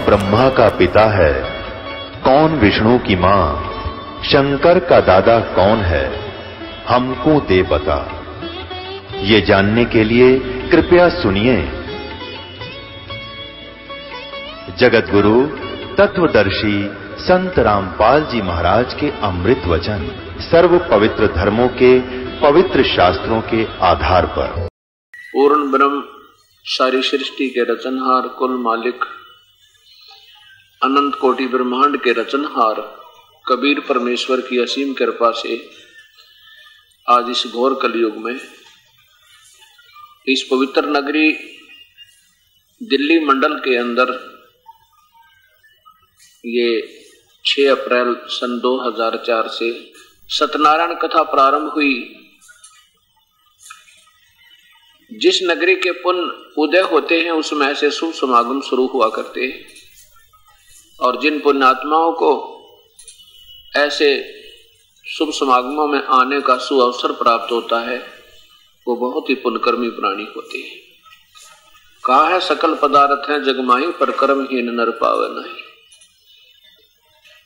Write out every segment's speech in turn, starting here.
ब्रह्मा का पिता है, कौन विष्णु की मां, शंकर का दादा कौन है, हमको दे बता। ये जानने के लिए कृपया सुनिए। जगत गुरु तत्वदर्शी संत रामपाल जी महाराज के अमृत वचन सर्व पवित्र धर्मों के पवित्र शास्त्रों के आधार पर। पूर्ण ब्रह्म सारी सृष्टि के रचनहार, कुल मालिक, अनंत कोटि ब्रह्मांड के रचनहार कबीर परमेश्वर की असीम कृपा से आज इस घोर कलयुग में इस पवित्र नगरी दिल्ली मंडल के अंदर ये 6 अप्रैल सन 2004 से सत्यनारायण कथा प्रारंभ हुई। जिस नगरी के पुण्य उदय होते हैं उसमें ऐसे शुभ समागम शुरू हुआ करते हैं और जिन पुण्यात्माओं को ऐसे शुभ समागमों में आने का सुअवसर प्राप्त होता है वो बहुत ही पुण्यकर्मी प्राणी होते हैं। कहा है सकल पदार्थ है जगमाही पर कर्महीन नर पावे नहीं।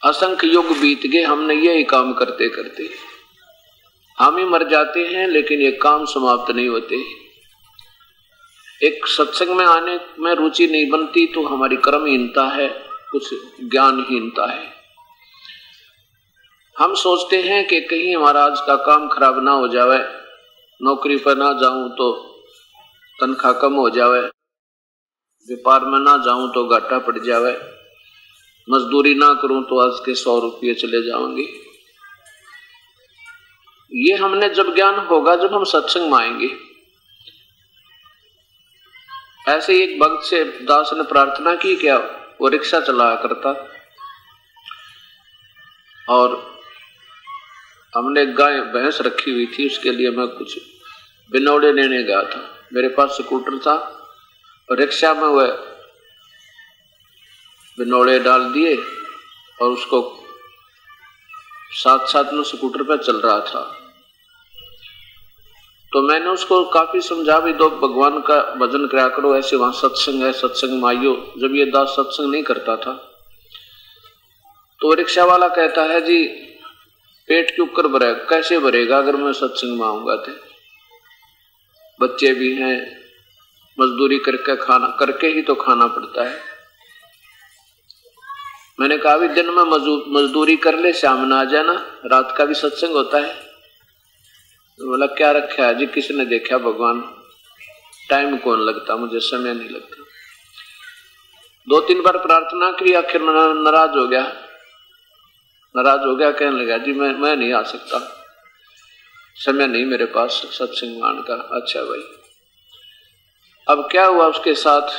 असंख्य युग बीत गए, हमने यही काम करते करते हम ही मर जाते हैं, लेकिन ये काम समाप्त नहीं होते। एक सत्संग में आने में रुचि नहीं बनती तो हमारी कर्महीनता है, कुछ ज्ञानहीनता है। हम सोचते हैं कि कहीं हमारा आज का काम खराब ना हो जावे, नौकरी पर ना जाऊं तो तनख्वाह कम हो जावे, व्यापार में ना जाऊं तो घाटा पड़ जावे, मजदूरी ना करूं तो आज के 100 रुपये चले जाएंगे। ये हमने जब ज्ञान होगा जब हम सत्संग में आएंगे। ऐसे एक भक्त से दास ने प्रार्थना की, क्या वो रिक्शा चलाया करता और हमने गाय भैंस रखी हुई थी, उसके लिए मैं कुछ बिनौड़े लेने गया था। मेरे पास स्कूटर था और रिक्शा में वह बिनौड़े डाल दिए और उसको साथ साथ में स्कूटर पर चल रहा था। तो मैंने उसको काफी समझा भी दो भगवान का भजन करा करो, ऐसे वहां सत्संग है, सत्संग में आइयो। जब ये दास सत्संग नहीं करता था तो रिक्शा वाला कहता है जी पेट क्यों कर भरेगा, कैसे भरेगा अगर मैं सत्संग में आऊंगा तो, बच्चे भी हैं, मजदूरी करके खाना करके ही तो खाना पड़ता है। मैंने कहा भी दिन में मजदूरी कर ले, शाम में आ जाना, रात का भी सत्संग होता है। तो बोला क्या रखा है जी, किसने देखा भगवान, टाइम कौन लगता, मुझे समय नहीं लगता। 2-3 बार प्रार्थना की, आखिर नाराज हो गया। कहने लगा जी मैं नहीं आ सकता, समय नहीं मेरे पास सत्संग आने का। अच्छा भाई। अब क्या हुआ उसके साथ,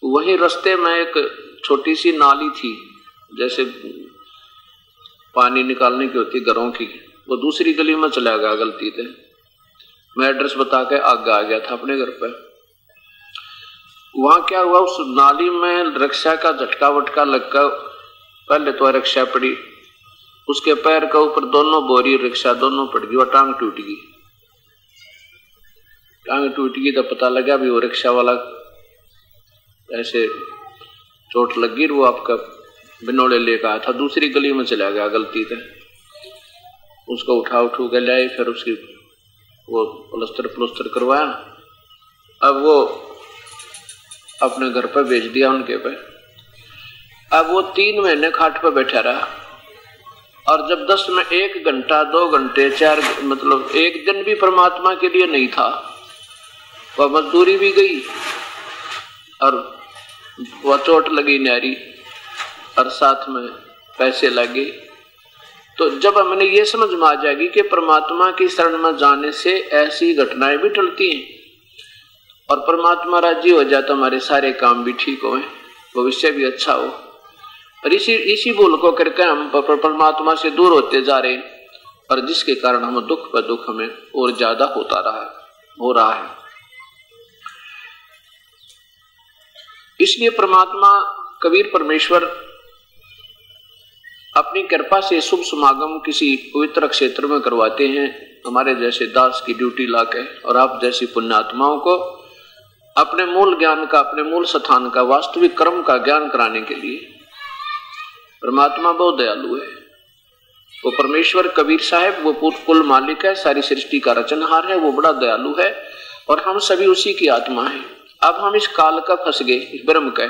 वहीं रास्ते में एक छोटी सी नाली थी, जैसे पानी निकालने की होती घरों की, वो दूसरी गली में चला गया गलती से। मैं एड्रेस बता के आगे आ गया था अपने घर पर। वहां क्या हुआ, उस नाली में रिक्शा का झटका वटका लगकर पहले तो रिक्शा पड़ी, उसके पैर के ऊपर दोनों बोरी रिक्शा दोनों पड़ गई और टांग टूट गई। टांग टूट गई तो पता लगा भी वो रिक्शा वाला ऐसे चोट लग गई, वो आपका बिनौले लेकर आया था, दूसरी गली में चला गया गलती से। उसको उठा के लाए, फिर उसकी वो प्लस्तर करवाया। अब वो अपने घर पर भेज दिया उनके पे। अब वो 3 महीने खाट पर बैठा रहा और जब 10 में 1 घंटा 2 घंटे 4 मतलब 1 दिन भी परमात्मा के लिए नहीं था, वह मजदूरी भी गई और वह चोट लगी न्यारी और साथ में पैसे लगे। तो जब हमने ये समझ में आ जाएगी कि परमात्मा की शरण में जाने से ऐसी घटनाएं भी टलती हैं और परमात्मा राजी हो जाए तो हमारे सारे काम भी ठीक हो, भविष्य भी अच्छा हो। और इसी भूल को करके हम परमात्मा से दूर होते जा रहे हैं और जिसके कारण हम दुख पर दुख हमें और ज्यादा हो रहा है। इसलिए परमात्मा कबीर परमेश्वर अपनी कृपा से शुभ समागम किसी पवित्र क्षेत्र में करवाते हैं, हमारे जैसे दास की ड्यूटी लाके, और आप जैसी पुण्यात्माओं को अपने मूल ज्ञान का, अपने मूल स्थान का, वास्तविक कर्म का ज्ञान कराने के लिए। परमात्मा बहुत दयालु है। वो परमेश्वर कबीर साहब वो कुल मालिक है, सारी सृष्टि का रचनहार है, वो बड़ा दयालु है और हम सभी उसी की आत्मा है। अब हम इस काल का फंस गए, इस ब्रह्म का,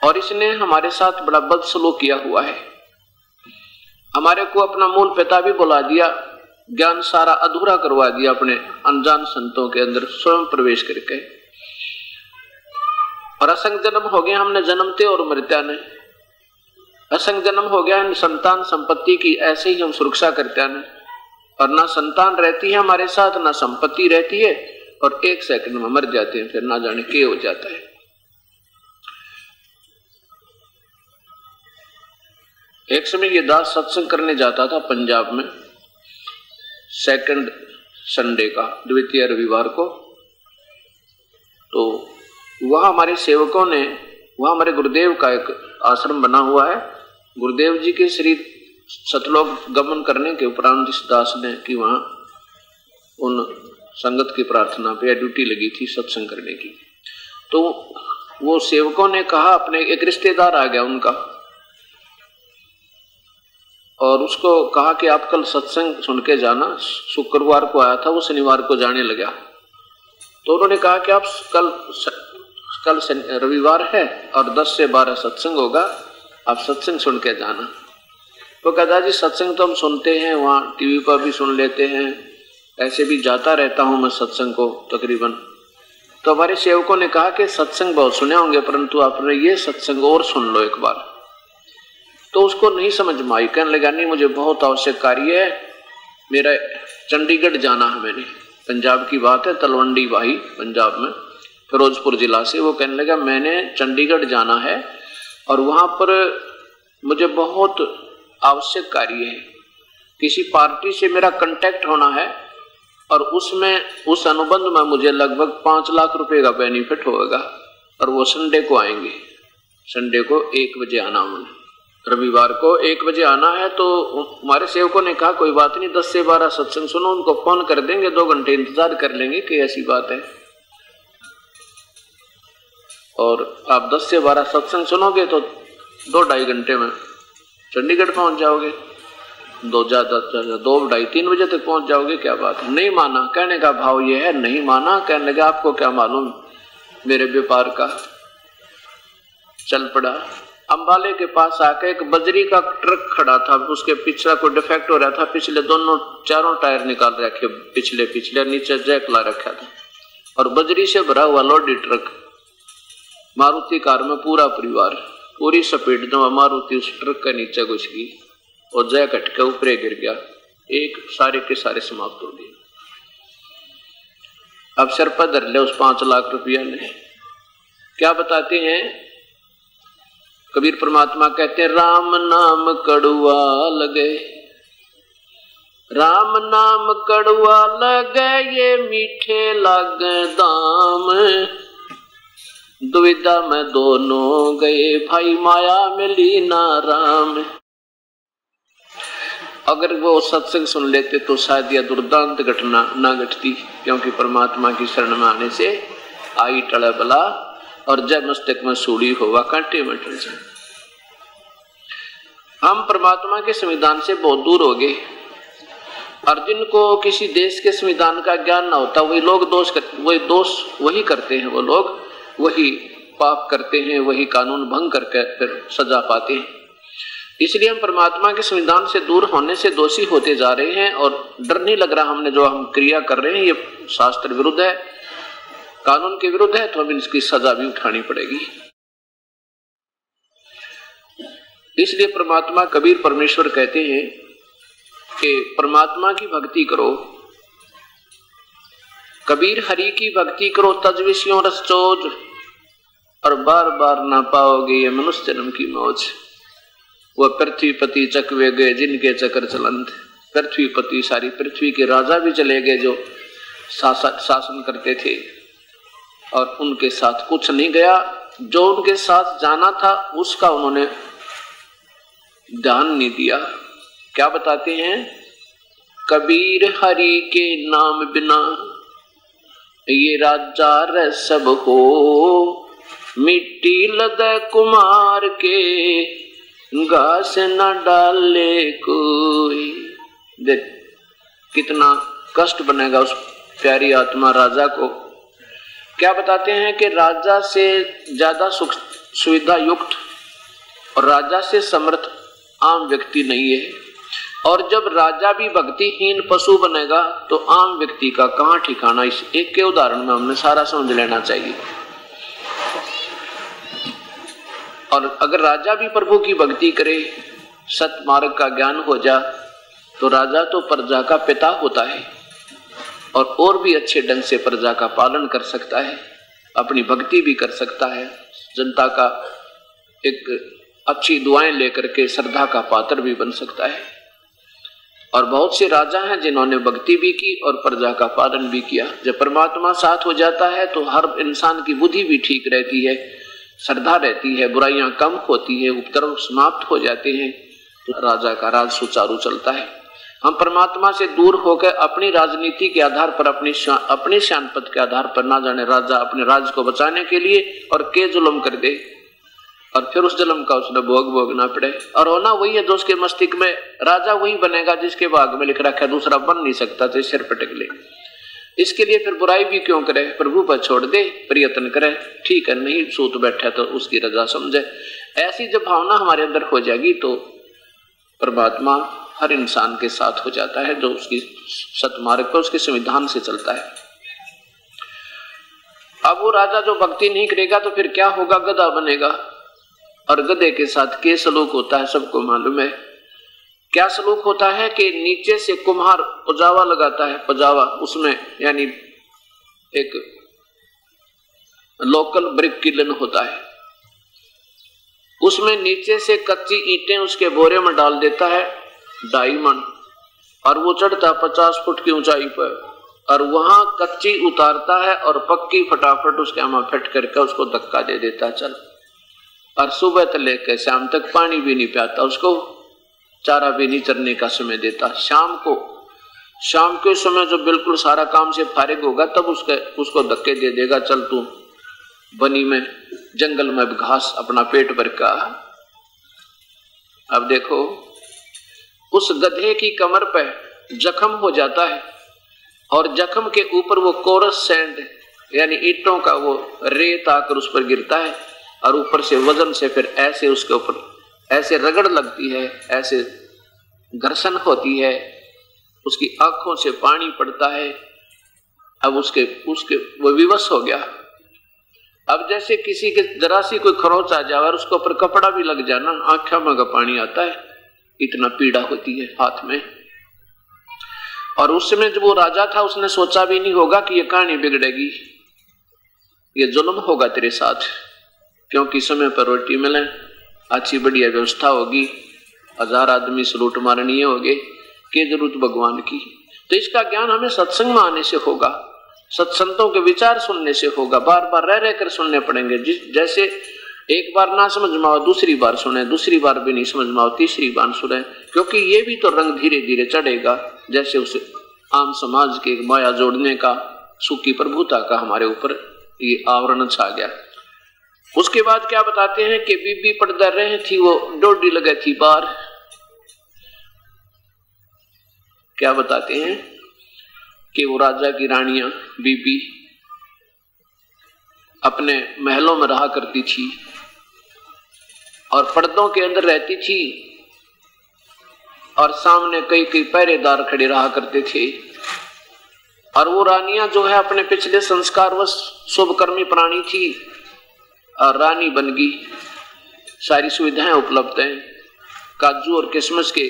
और इसने हमारे साथ बड़ा बदसलूक किया हुआ है। हमारे को अपना मूल पिता भी बुला दिया, ज्ञान सारा अधूरा करवा दिया अपने अनजान संतों के अंदर स्वयं प्रवेश करके, और असंग जन्म हो गया हमने जन्मते और मरत्या ने। असंग जन्म हो गया संतान संपत्ति की, ऐसे ही हम सुरक्षा करते हैं, और ना संतान रहती है हमारे साथ, ना संपत्ति रहती है, और एक सेकंड में मर जाते हैं, फिर ना जाने क्या हो जाता है। एक समय ये दास सत्संग करने जाता था पंजाब में, सेकंड संडे का, द्वितीय रविवार को। तो वहां हमारे सेवकों ने, वहां हमारे गुरुदेव का एक आश्रम बना हुआ है। गुरुदेव जी के श्री सतलोक गमन करने के उपरांत इस दास ने कि वहां उन संगत की प्रार्थना पे ड्यूटी लगी थी सत्संग करने की। तो वो सेवकों ने कहा, अपने एक रिश्तेदार आ गया उनका, और उसको कहा कि आप कल सत्संग सुन के जाना। शुक्रवार को आया था, वो शनिवार को जाने लगा। तो उन्होंने कहा कि आप कल रविवार है और 10 से 12 सत्संग होगा, आप सत्संग सुन के जाना। तो कहता जी सत्संग तो हम सुनते हैं, वहाँ टीवी पर भी सुन लेते हैं, ऐसे भी जाता रहता हूँ मैं सत्संग को तकरीबन। तो हमारे सेवकों ने कहा कि सत्संग बहुत सुने होंगे, परंतु आपने ये सत्संग और सुन लो एक बार। तो उसको नहीं समझ में आई, कहने लगा नहीं मुझे बहुत आवश्यक कार्य है, मेरा चंडीगढ़ जाना है। मैंने, पंजाब की बात है, तलवंडी भाई पंजाब में, फिरोजपुर जिला से। वो कहने लगा मैंने चंडीगढ़ जाना है और वहां पर मुझे बहुत आवश्यक कार्य है, किसी पार्टी से मेरा कांटेक्ट होना है, और उसमें उस अनुबंध में मुझे लगभग 5 लाख रुपए का बेनिफिट होगा, और वो संडे को आएंगे। संडे को 1 बजे आना, उन्हें रविवार को 1 बजे आना है। तो हमारे सेवकों ने कहा कोई बात नहीं, 10 से 12 सत्संग सुनो, उनको फोन कर देंगे, 2 घंटे इंतजार कर लेंगे कि ऐसी बात है, और आप 10 से 12 सत्संग सुनोगे तो 2-2.5 घंटे में चंडीगढ़ पहुंच जाओगे, 2-2.5-3 बजे तक पहुंच जाओगे, क्या बात है। नहीं माना, कहने का भाव ये है, नहीं माना। कहने लगा आपको क्या मालूम मेरे व्यापार का। चल पड़ा। अंबाले के पास आके एक बजरी का ट्रक खड़ा था, उसके पिछला कोई डिफेक्ट हो रहा था, पिछले 4 टायर निकाल रखे, पिछले नीचे जैक ला रखा था, और बजरी से भरा हुआ लोडी ट्रक, मारुति कार में पूरा परिवार, पूरी स्पीड में मारुति उस ट्रक के नीचे घुस गई और जैक हटके ऊपर गिर गया, एक सारे के सारे समाप्त हो गए। अब सर पर धर ले उस 5 लाख रुपया ने। क्या बताते हैं कबीर परमात्मा, कहते हैं राम नाम कड़ुआ लगे, राम नाम कड़ुआ लगे, ये मीठे लागे दाम, दुविधा में दोनों गए, भाई माया मिली ना राम। अगर वो सत्संग सुन लेते तो शायद यह दुर्दांत घटना ना घटती, क्योंकि परमात्मा की शरण में आने से आई टड़ा बला, और जय मस्तक में सूड़ी होगा कांटे में टल जाए। हम परमात्मा के संविधान से बहुत दूर हो गए, और जिनको किसी देश के संविधान का ज्ञान ना होता वही लोग दोष वही करते हैं, वो लोग वही पाप करते हैं, वही कानून भंग करके फिर सजा पाते हैं। इसलिए हम परमात्मा के संविधान से दूर होने से दोषी होते जा रहे हैं, और डर नहीं लग रहा हमने जो हम क्रिया कर रहे हैं ये शास्त्र विरुद्ध है, कानून के विरुद्ध है, तो हमें इसकी सजा भी उठानी पड़ेगी। इसलिए परमात्मा कबीर परमेश्वर कहते हैं कि परमात्मा की भक्ति करो, कबीर हरि की भक्ति करो, तज विषयों रस चोज, और बार बार ना पाओगे ये मनुष्य जन्म की मौज। वह पृथ्वीपति चकवे गए जिनके चक्कर चलंत, पृथ्वीपति सारी पृथ्वी के राजा भी चले गए जो शासन करते थे, और उनके साथ कुछ नहीं गया, जो उनके साथ जाना था उसका उन्होंने ध्यान नहीं दिया। क्या बताते हैं, कबीर हरि के नाम बिना ये राजा रे सब हो, मिट्टी लदे कुमार के, घास न डाले कोई। देख कितना कष्ट बनेगा उस प्यारी आत्मा राजा को। क्या बताते हैं कि राजा से ज्यादा सुख सुविधा युक्त और राजा से समर्थ आम व्यक्ति नहीं है। और जब राजा भी भक्तिहीन पशु बनेगा तो आम व्यक्ति का कहां ठिकाना। इस एक के उदाहरण में हमने सारा समझ लेना चाहिए। और अगर राजा भी प्रभु की भक्ति करे, सत मार्ग का ज्ञान हो जा, तो राजा तो प्रजा का पिता होता है और भी अच्छे ढंग से प्रजा का पालन कर सकता है, अपनी भक्ति भी कर सकता है, जनता का एक अच्छी दुआएं लेकर के श्रद्धा का पात्र भी बन सकता है। और बहुत से राजा हैं जिन्होंने भक्ति भी की और प्रजा का पालन भी किया। जब परमात्मा साथ हो जाता है तो हर इंसान की बुद्धि भी ठीक रहती है, श्रद्धा रहती है, बुराइयां कम होती है, उपद्रव समाप्त हो जाते हैं, तो राजा का राज सुचारू चलता है। हम परमात्मा से दूर होकर अपनी राजनीति के आधार पर, अपने श्यानपद के आधार पर, ना जाने राजा अपने राज को बचाने के लिए और के जुल्म कर दे और फिर उस जुल्म का उसने भोग भोगना पड़े। और होना वही है जो उसके मस्तिष्क में, राजा वही बनेगा जिसके भाग में लिख रखा है, दूसरा बन नहीं सकता, तो सिर पटक ले। इसके लिए फिर बुराई भी क्यों करे, प्रभु पर छोड़ दे, प्रयत्न करे, ठीक है, नहीं सूत बैठा तो उसकी रजा समझे। ऐसी जब भावना हमारे अंदर हो जाएगी तो परमात्मा हर इंसान के साथ हो जाता है जो उसकी सतमार्ग पर, उसके संविधान से चलता है। अब वो राजा जो भक्ति नहीं करेगा तो फिर क्या होगा, गधा बनेगा। और गधे के साथ क्या सलूक होता है सबको मालूम है। क्या सलूक होता है कि नीचे से कुम्हार पजावा लगाता है, पजावा, उसमें यानी एक लोकल ब्रिक किलन होता है, उसमें नीचे से कच्ची ईंटें उसके बोरे में डाल देता है 2.5 मन, और वो चढ़ता 50 फुट की ऊंचाई पर, और वहां कच्ची उतारता है और पक्की फटाफट उसके आमा फिट करके उसको धक्का दे देता चल। और सुबह से लेकर शाम तक पानी भी नहीं पियाता उसको, चारा भी नहीं चरने का समय देता। शाम के समय जो बिल्कुल सारा काम से फारिग होगा तब उसको धक्के दे देगा, चल तू बनी में जंगल में घास अपना पेट भर का। अब देखो उस गधे की कमर पे जख्म हो जाता है और जख्म के ऊपर वो कोरस सैंड यानी ईंटों का वो रेत आकर उस पर गिरता है और ऊपर से वजन से फिर ऐसे उसके ऊपर ऐसे रगड़ लगती है, ऐसे घर्षण होती है, उसकी आंखों से पानी पड़ता है। अब उसके वो विवश हो गया। अब जैसे किसी के जरा सी कोई खरोच आ जाए और उसके ऊपर कपड़ा भी लग जाना, आंखों में का पानी आता है, इतना पीड़ा होती है हाथ में। और उस समय जब वो राजा था उसने सोचा भी नहीं होगा कि ये कहानी बिगड़ेगी, ये जुल्म होगा तेरे साथ, क्योंकि समय पर रोटी मिले, अच्छी बढ़िया व्यवस्था होगी, 1000 आदमी सलूट मारनीय होंगे, के जरूरत भगवान की। तो इसका ज्ञान हमें सत्संग में आने से होगा, सत्संतों के विचार सुनने से होगा, बार बार रह रहकर सुनने पड़ेंगे। जैसे एक बार ना समझ में आओ दूसरी बार सुने, दूसरी बार भी नहीं समझ में आओ तीसरी बार सुने, क्योंकि ये भी तो रंग धीरे धीरे चढ़ेगा। जैसे उस आम समाज के माया जोड़ने का, सुखी प्रभुता का हमारे ऊपर ये आवरण छा गया। उसके बाद क्या बताते हैं कि बीबी पर्दा रही थी, वो डोडी लगे थी बार। क्या बताते हैं कि वो राजा की रानियां बीबी अपने महलों में रहा करती थी और पर्दों के अंदर रहती थी और सामने कई कई पहरेदार खड़े रहा करते थे। और वो रानियां जो है अपने पिछले संस्कारवश शुभकर्मी प्राणी थी और रानी बन गई, सारी सुविधाएं उपलब्ध हैं, काजू और किशमिश के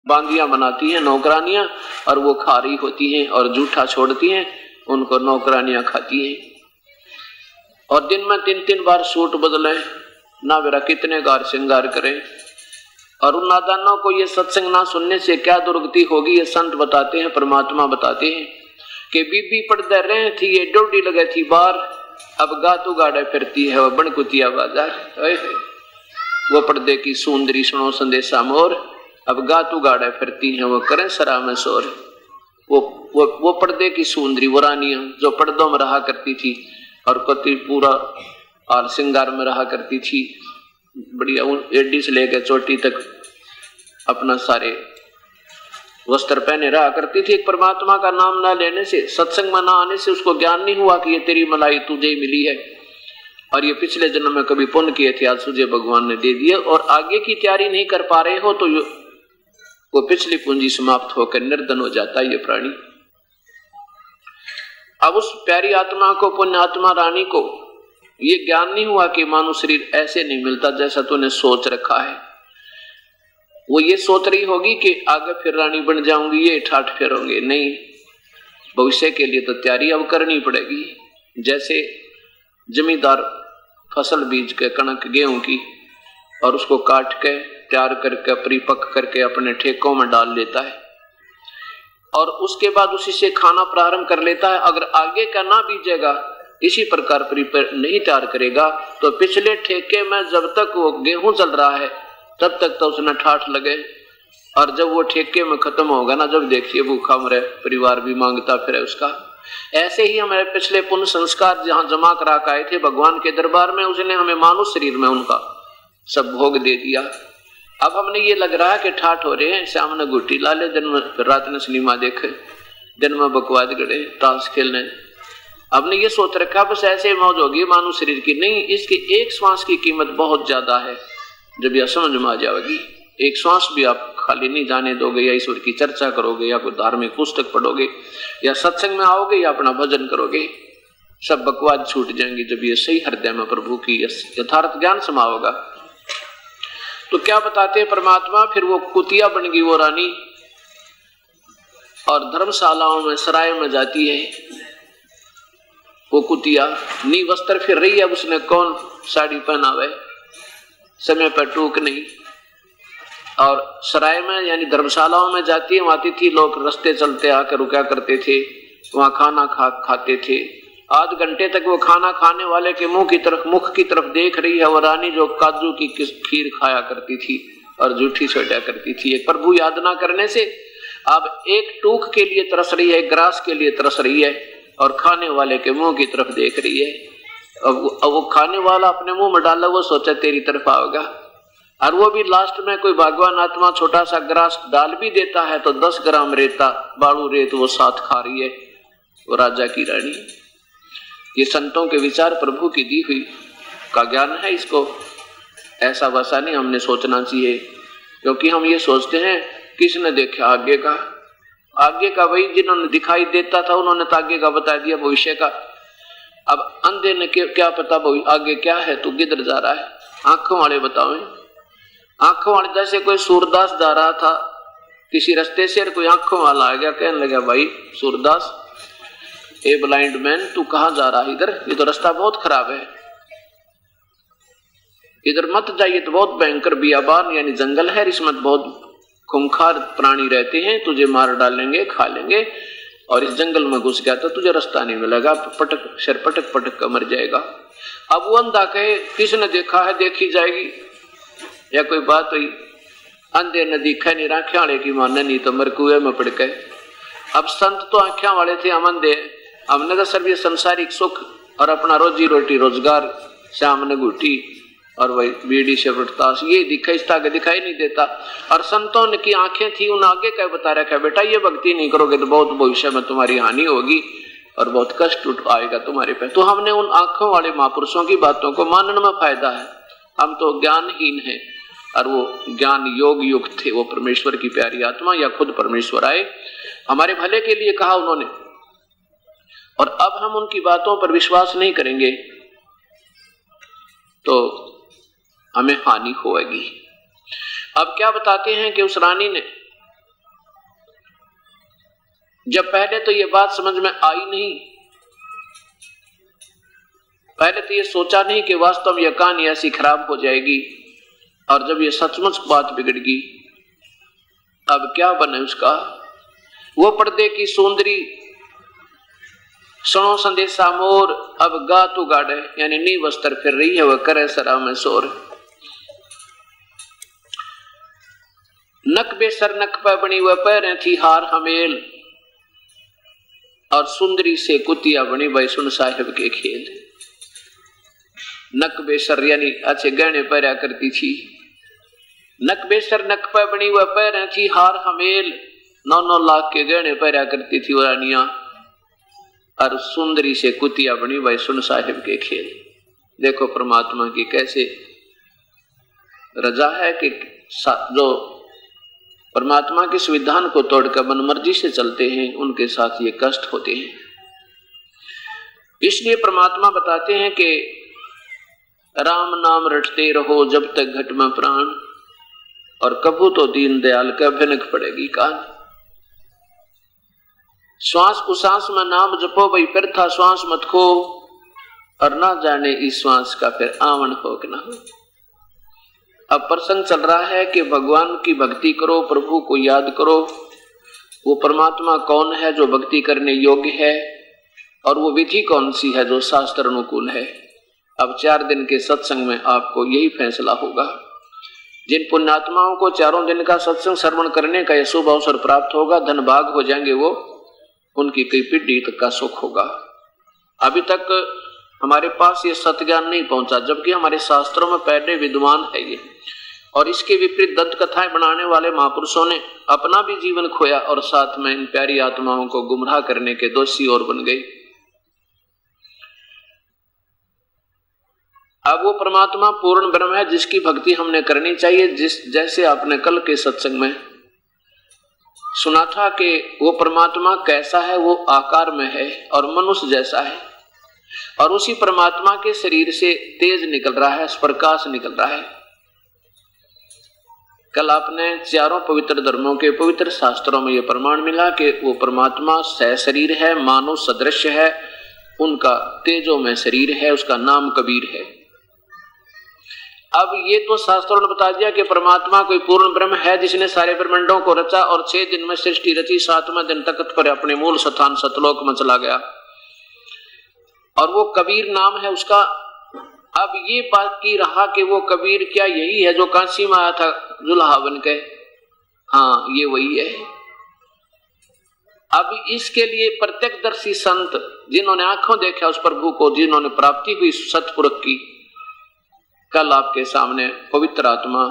बांदियां बनाती हैं नौकरानियां और वो खा रही होती हैं, और जूठा छोड़ती हैं, उनको नौकरानियां खाती हैं। और दिन में 3-3 बार सूट बदले, ना बेरा कितने गार श्रृंगार करें। और उन नादानों को ये सत्संग ना सुनने से क्या दुर्गति होगी, ये संत बताते हैं, परमात्मा बताते हैं कि बीबी पर्दे रहे थी, ये डोडी लगे थी बार, अब गातू गाड़े फिरती है वो बनकुतिया बाजार। वो पर्दे की सुंदरी सुनो संदेशा मोर, अब गातू गाड़े फिरती है वो करें सरा में शोर। वो पर्दे की सुंदरी वो रानियां जो पर्दों में रहा करती थी और कति पूरा और श्रृंगार में रहा करती थी, बढ़िया एडी से लेकर चोटी तक अपना सारे वस्त्र पहने रहा करती थी। एक परमात्मा का नाम ना लेने से, सत्संग में ना आने से उसको ज्ञान नहीं हुआ कि ये तेरी मलाई तुझे ही मिली है और ये पिछले जन्म में कभी पुण्य किए थे, आज तुझे भगवान ने दे दिए और आगे की तैयारी नहीं कर पा रहे हो तो वो पिछली पूंजी समाप्त होकर निर्धन हो जाता है ये प्राणी। अब उस प्यारी आत्मा को, पुण्य आत्मा रानी को ये ज्ञान नहीं हुआ कि मानव शरीर ऐसे नहीं मिलता जैसा तूने सोच रखा है। वो ये सोच रही होगी कि आगे फिर रानी बन जाऊंगी, ये ठाठ फेरोंगे, नहीं, भविष्य के लिए तो तैयारी अब करनी पड़ेगी। जैसे जमींदार फसल बीज के कणक गेहूं की और उसको काट के तैयार करके परिपक्व करके अपने ठेकों में डाल लेता है और उसके बाद उसी से खाना प्रारंभ कर लेता है। अगर आगे का ना बीजेगा, इसी प्रकार प्रिपेयर नहीं तैयार करेगा तो पिछले ठेके में जब तक वो गेहूं चल रहा है तब तक तो उसने ठाठ लगे और जब वो ठेके में खत्म होगा ना, जब देखिए भूखा मरे, परिवार भी मांगता फिर उसका। ऐसे ही हमारे पिछले पुण्य संस्कार जहां जमा करा के आए थे भगवान के दरबार में, उसने हमें मानव शरीर में उनका सब भोग दे दिया। अब हमने ये लग रहा है कि ठाठ हो रहे हैं, शाम ने गुट्टी ला ले, दिन में फिर रात में सिनेमा देखे, दिन में बकवाद गड़े, ताश खेलने। हमने ये सोच रखा बस ऐसे मौज होगी मानव शरीर की। नहीं, इसकी एक श्वास की कीमत बहुत ज्यादा है। जब यह समझ में आ जाएगी, एक श्वास भी आप खाली नहीं जाने दोगे, या ईश्वर की चर्चा करोगे, या कोई धार्मिक पुस्तक पढ़ोगे, या सत्संग में आओगे, या अपना भजन करोगे, सब बकवाद छूट जाएंगी। जब ये सही हृदय में प्रभु की यथार्थ ज्ञान समा होगा तो क्या बताते हैं परमात्मा, फिर वो कुतिया बन गई वो रानी और धर्मशालाओं में सराय में जाती है। वो कुतिया नी वस्त्र फिर रही है, उसने कौन साड़ी पहनावे, समय पर टूक नहीं, और सराय में यानी धर्मशालाओं में जाती है। वहां अतिथि लोग रास्ते चलते आकर रुका करते थे, वहां खाना खाते थे। आध घंटे तक वो खाना खाने वाले के मुख की तरफ देख रही है। वो रानी जो काजू की खीर खाया करती थी और जूठी सोटा करती थी, एक प्रभु याद ना करने से अब एक टूक के लिए तरस रही है, ग्रास के लिए तरस रही है और खाने वाले के मुंह की तरफ देख रही है। अब वो खाने वाला अपने मुंह में डाला, वो सोचा तेरी तरफ आओगा, और वो भी लास्ट में कोई भगवान आत्मा छोटा सा ग्रास डाल भी देता है तो 10 ग्राम रेता बालू रेत वो साथ खा रही है, वो राजा की रानी। ये संतों के विचार प्रभु की दी हुई का ज्ञान है, इसको ऐसा वैसा नहीं हमने सोचना चाहिए, क्योंकि हम ये सोचते हैं किसने देखा आगे का वही जिन्होंने दिखाई देता था उन्होंने तो आगे का बता दिया भविष्य का। अब अंधे ने क्या पता आगे क्या है, तू किधर जा रहा है, आंखों वाले बताओ। आंखों वाले जैसे कोई सूरदास जा रहा था किसी रास्ते से, कोई आंखों वाला आ गया, कहने लगा भाई सूरदास, ए ब्लाइंड मैन, तू कहां जा रहा है, इधर, ये तो रास्ता बहुत खराब है, इधर मत जाइए, तो बहुत भयंकर बियाबान यानी जंगल है, इसमें बहुत खूंखार प्राणी रहते हैं, तुझे मार डालेंगे, खा लेंगे, और इस जंगल में घुस गया तो तुझे रास्ता नहीं मिलेगा, पटक कर मर जाएगा। अब वो अंधा कहे किसने देखा है, देखी जाएगी, या कोई बात हुई, अंधे ने दिखा नहीं, आंखें वाले की माने नहीं तो मर कुएं में पड़ गए। अब संत तो आंखें वाले थे, हम अंधे, हमने तो सिर्फ ये संसारिक सुख और अपना रोजी रोटी रोजगार से हमने घुटी और वही बीड़ी से ताश ये दिखा, इस आगे दिखाई नहीं देता। और संतों ने की आंखें थी, उन आगे क्या बता रखा है, बेटा ये भक्ति नहीं करोगे तो बहुत भविष्य में तुम्हारी हानि होगी और बहुत कष्ट आएगा तुम्हारे पे। तो हमने उन आंखों वाले महापुरुषों की बातों को मानने में फायदा है, हम तो ज्ञानहीन हैं, और वो ज्ञान योग युक्त थे, वो परमेश्वर की प्यारी आत्मा या खुद परमेश्वर आए, हमारे भले के लिए कहा उन्होंने, और अब हम उनकी बातों पर विश्वास नहीं करेंगे तो हमें हानि होगी। अब क्या बताते हैं कि उस रानी ने जब पहले तो ये बात समझ में आई नहीं, पहले तो ये सोचा नहीं कि वास्तव में यह कहानी ऐसी खराब हो जाएगी, और जब ये सचमुच बात बिगड़ गई अब क्या बने उसका। वो पर्दे की सुंदरी सुनो संदेशा मोर, अब गा तू गाड़े, यानी नी वस्त्र फिर रही है, वह करे सरा में शोर। नक बेसर नक पर बनी वह पैरें थी हार हमेल, और सुंदरी से कुतिया बनी भाई सुन साहिब के खेल। नक बेसर यानी अच्छे गहने पहरा करती थी, नक बेसर नक पे बनी हुआ पैर थी, हार हमेल 9-9 लाख के गहने पहरा करती थी वो रानियां, और सुंदरी से कुतिया बनी भाई सुन साहिब के खेल। देखो परमात्मा की कैसे रजा है कि जो परमात्मा के संविधान को तोड़कर मनमर्जी से चलते हैं उनके साथ ये कष्ट होते हैं। इसलिए परमात्मा बताते हैं कि राम नाम रटते रहो जब तक घट में प्राण, और कभू तो दीन दयाल का भनक पड़ेगी कान। श्वास उश्वास में नाम जपो भाई फिर था श्वास मत खो, और ना जाने इस श्वास का फिर आवन हो कि ना हो। अब प्रसंग चल रहा है कि भगवान की भक्ति करो, प्रभु को याद करो। वो परमात्मा कौन है जो भक्ति करने योग्य है, और वो विधि कौन सी है जो शास्त्र अनुकूल है। अब 4 दिन के सत्संग में आपको यही फैसला होगा। जिन पुण्यात्माओं को 4 दिन का सत्संग श्रवण करने का यह शुभ अवसर प्राप्त होगा, धन भाग हो जाएंगे वो, उनकी कई पीढ़ी तक का सुख होगा। अभी तक हमारे पास ये सत्ज्ञान नहीं पहुंचा, जबकि हमारे शास्त्रों में पहले विद्वान है ये, और इसके विपरीत दंत कथाएं बनाने वाले महापुरुषों ने अपना भी जीवन खोया और साथ में इन प्यारी आत्माओं को गुमराह करने के दोषी और बन गए। अब वो परमात्मा पूर्ण ब्रह्म है जिसकी भक्ति हमने करनी चाहिए। जैसे आपने कल के सत्संग में सुना था कि वो परमात्मा कैसा है, वो आकार में है और मनुष्य जैसा है, और उसी परमात्मा के शरीर से तेज निकल रहा है, प्रकाश निकल रहा है। कल आपने 4 पवित्र धर्मों के पवित्र शास्त्रों में यह प्रमाण मिला कि वो परमात्मा सशरीर है, मानव सदृश है, उनका तेजो में शरीर है, उसका नाम कबीर है। अब ये तो शास्त्रों ने बता दिया कि परमात्मा कोई पूर्ण ब्रह्म है जिसने सारे ब्रह्मांडों को रचा और 6 दिन में सृष्टि रची, 7वें दिन तख्त पर अपने मूल स्थान सतलोक में चला गया, और वो कबीर नाम है उसका। अब ये बाकी रहा कि वो कबीर क्या यही है जो काशी में आया था दुल्हा बन के? हाँ, ये वही है। अब इसके लिए प्रत्यक्षदर्शी संत जिन्होंने आंखों देखा उस प्रभु को, जिन्होंने प्राप्ति हुई सतपुरुष की, कल आपके सामने पवित्र आत्मा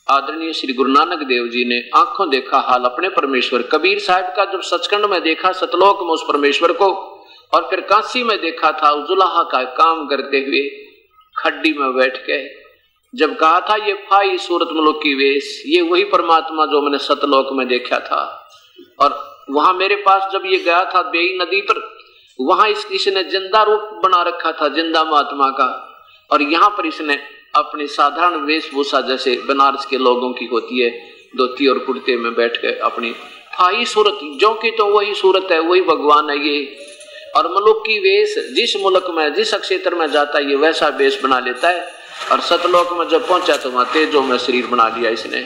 आदरणीय श्री गुरु नानक देव जी ने आंखों देखा हाल अपने परमेश्वर कबीर साहब का। जब सचखंड में देखा सतलोक में उस परमेश्वर को, और फिर काशी में देखा था उस दुल्हा का काम करते हुए खड्डी में बैठ के, जब कहा था ये फाई सूरत मलुक की वेश, ये वही परमात्मा जो मैंने सतलोक में देखा था। और वहां मेरे पास जब ये गया था बेई नदी पर, वहां इसने जिंदा रूप बना रखा था, जिंदा महात्मा का, और यहाँ पर इसने अपनी साधारण वेशभूषा जैसे बनारस के लोगों की होती है, धोती और कुर्ते में बैठ के अपनी फाई सूरत, जो कि तो वही सूरत है, वही भगवान है ये। और मलुक की वेश, जिस मुल्क में जिस क्षेत्र में जाता है ये वैसा वेश बना लेता है, और सतलोक में जब पहुंचा तो वहां तेजो में शरीर बना लिया इसने।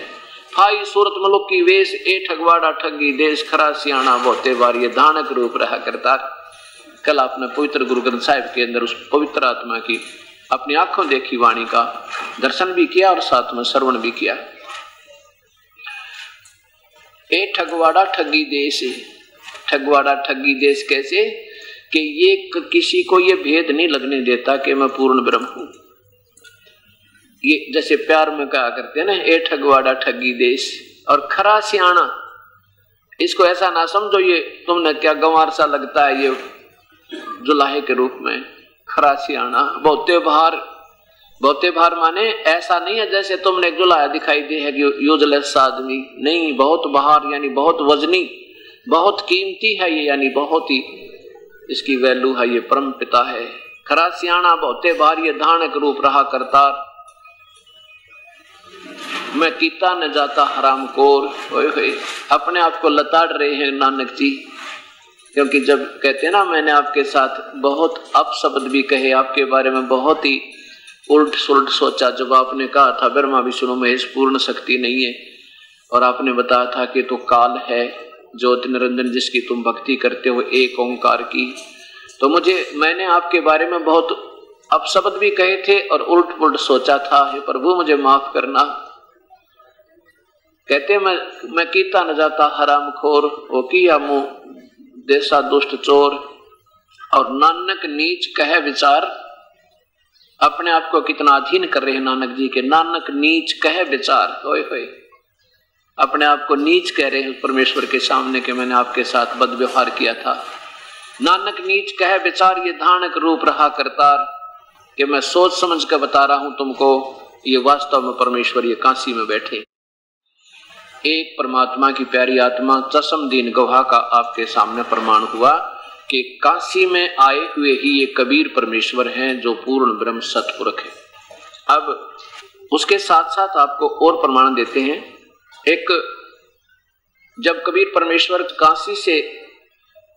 फाई सूरत मलुक की वेश, ए ठगवाड़ा ठगी देश, खरा सियाणा बहुते बार ये धानक रूप रहा करता। कल आपने पवित्र गुरु ग्रंथ साहिब के अंदर उस पवित्र आत्मा की अपनी आंखों देखी वाणी का दर्शन भी किया और साथ में श्रवण भी किया। ए ठगवाड़ा ठगी देश, ठगवाड़ा ठगी देश कैसे कि ये किसी को ये भेद नहीं लगने देता कि मैं पूर्ण ब्रह्म हूं। ये जैसे प्यार में कहा करते हैं ना, ए ठगवाड़ा ठगी देश, और खरा सियाणा, इसको ऐसा ना समझो ये तुमने क्या गंवार सा लगता है ये जुलाहे के रूप में। खरा सियाणा बहुते भार माने ऐसा नहीं है जैसे तुमने एक जुलाहा दिखाई दे है कि यूजलेस आदमी नहीं, बहुत बहार यानी बहुत वजनी, बहुत कीमती है ये, यानी बहुत ही इसकी वैल्यू है, ये परम पिता है। खरा सियाणा बहुते भार ये धानक रूप रहा करतार, मैं कीता न जाता हराम कोर। अपने आप को लताड़ रहे हैं नानक जी, क्योंकि जब कहते हैं ना मैंने आपके साथ बहुत अपशब्द भी कहे, आपके बारे में बहुत ही उल्ट सुलट सोचा, जब आपने कहा था ब्रह्मा विष्णु महेश पूर्ण शक्ति नहीं है, और आपने बताया था कि तो काल है ज्योति निरंजन जिसकी तुम भक्ति करते हो एक ओंकार की, तो मैंने आपके बारे में बहुत अपशब्द भी कहे थे और उल्ट पुलट सोचा था। हे प्रभु मुझे माफ करना। कहते मैं कीता न जाता हराम खोर, वो किया मुंह देसा दुष्ट चोर, और नानक नीच कह विचार। अपने आप को कितना अधीन कर रहे हैं नानक जी के। नानक नीच कह विचार, होए होए, अपने आप को नीच कह रहे हैं परमेश्वर के सामने कि मैंने आपके साथ बदव्यवहार किया था। नानक नीच कह विचार, ये धानक रूप रहा करतार, कि मैं सोच समझ कर बता रहा हूं तुमको, ये वास्तव में परमेश्वर ये काशी में बैठे एक परमात्मा की प्यारी आत्मा चश्मदीन गवाह का आपके सामने प्रमाण हुआ कि काशी में आए हुए ही ये कबीर परमेश्वर हैं जो पूर्ण ब्रह्म सतपुरुष है। अब उसके साथ साथ आपको और प्रमाण देते हैं। एक जब कबीर परमेश्वर काशी से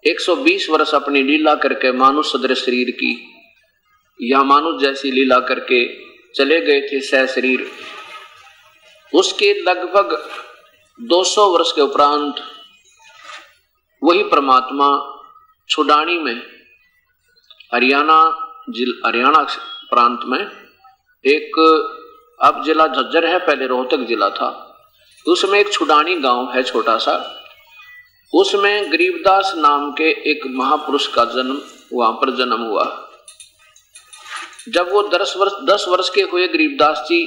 120 वर्ष अपनी लीला करके मानुष सदृश शरीर की या मानुष जैसी लीला करके चले गए थे सह शरीर, उसके लगभग 200 वर्ष के उपरांत वही परमात्मा छुडानी में हरियाणा प्रांत में एक, अब जिला झज्जर है, पहले रोहतक जिला था, उसमें एक छुडानी गांव है छोटा सा, उसमें गरीबदास नाम के एक महापुरुष का जन्म वहां पर जन्म हुआ। जब वो 10 वर्ष के हुए गरीबदास जी,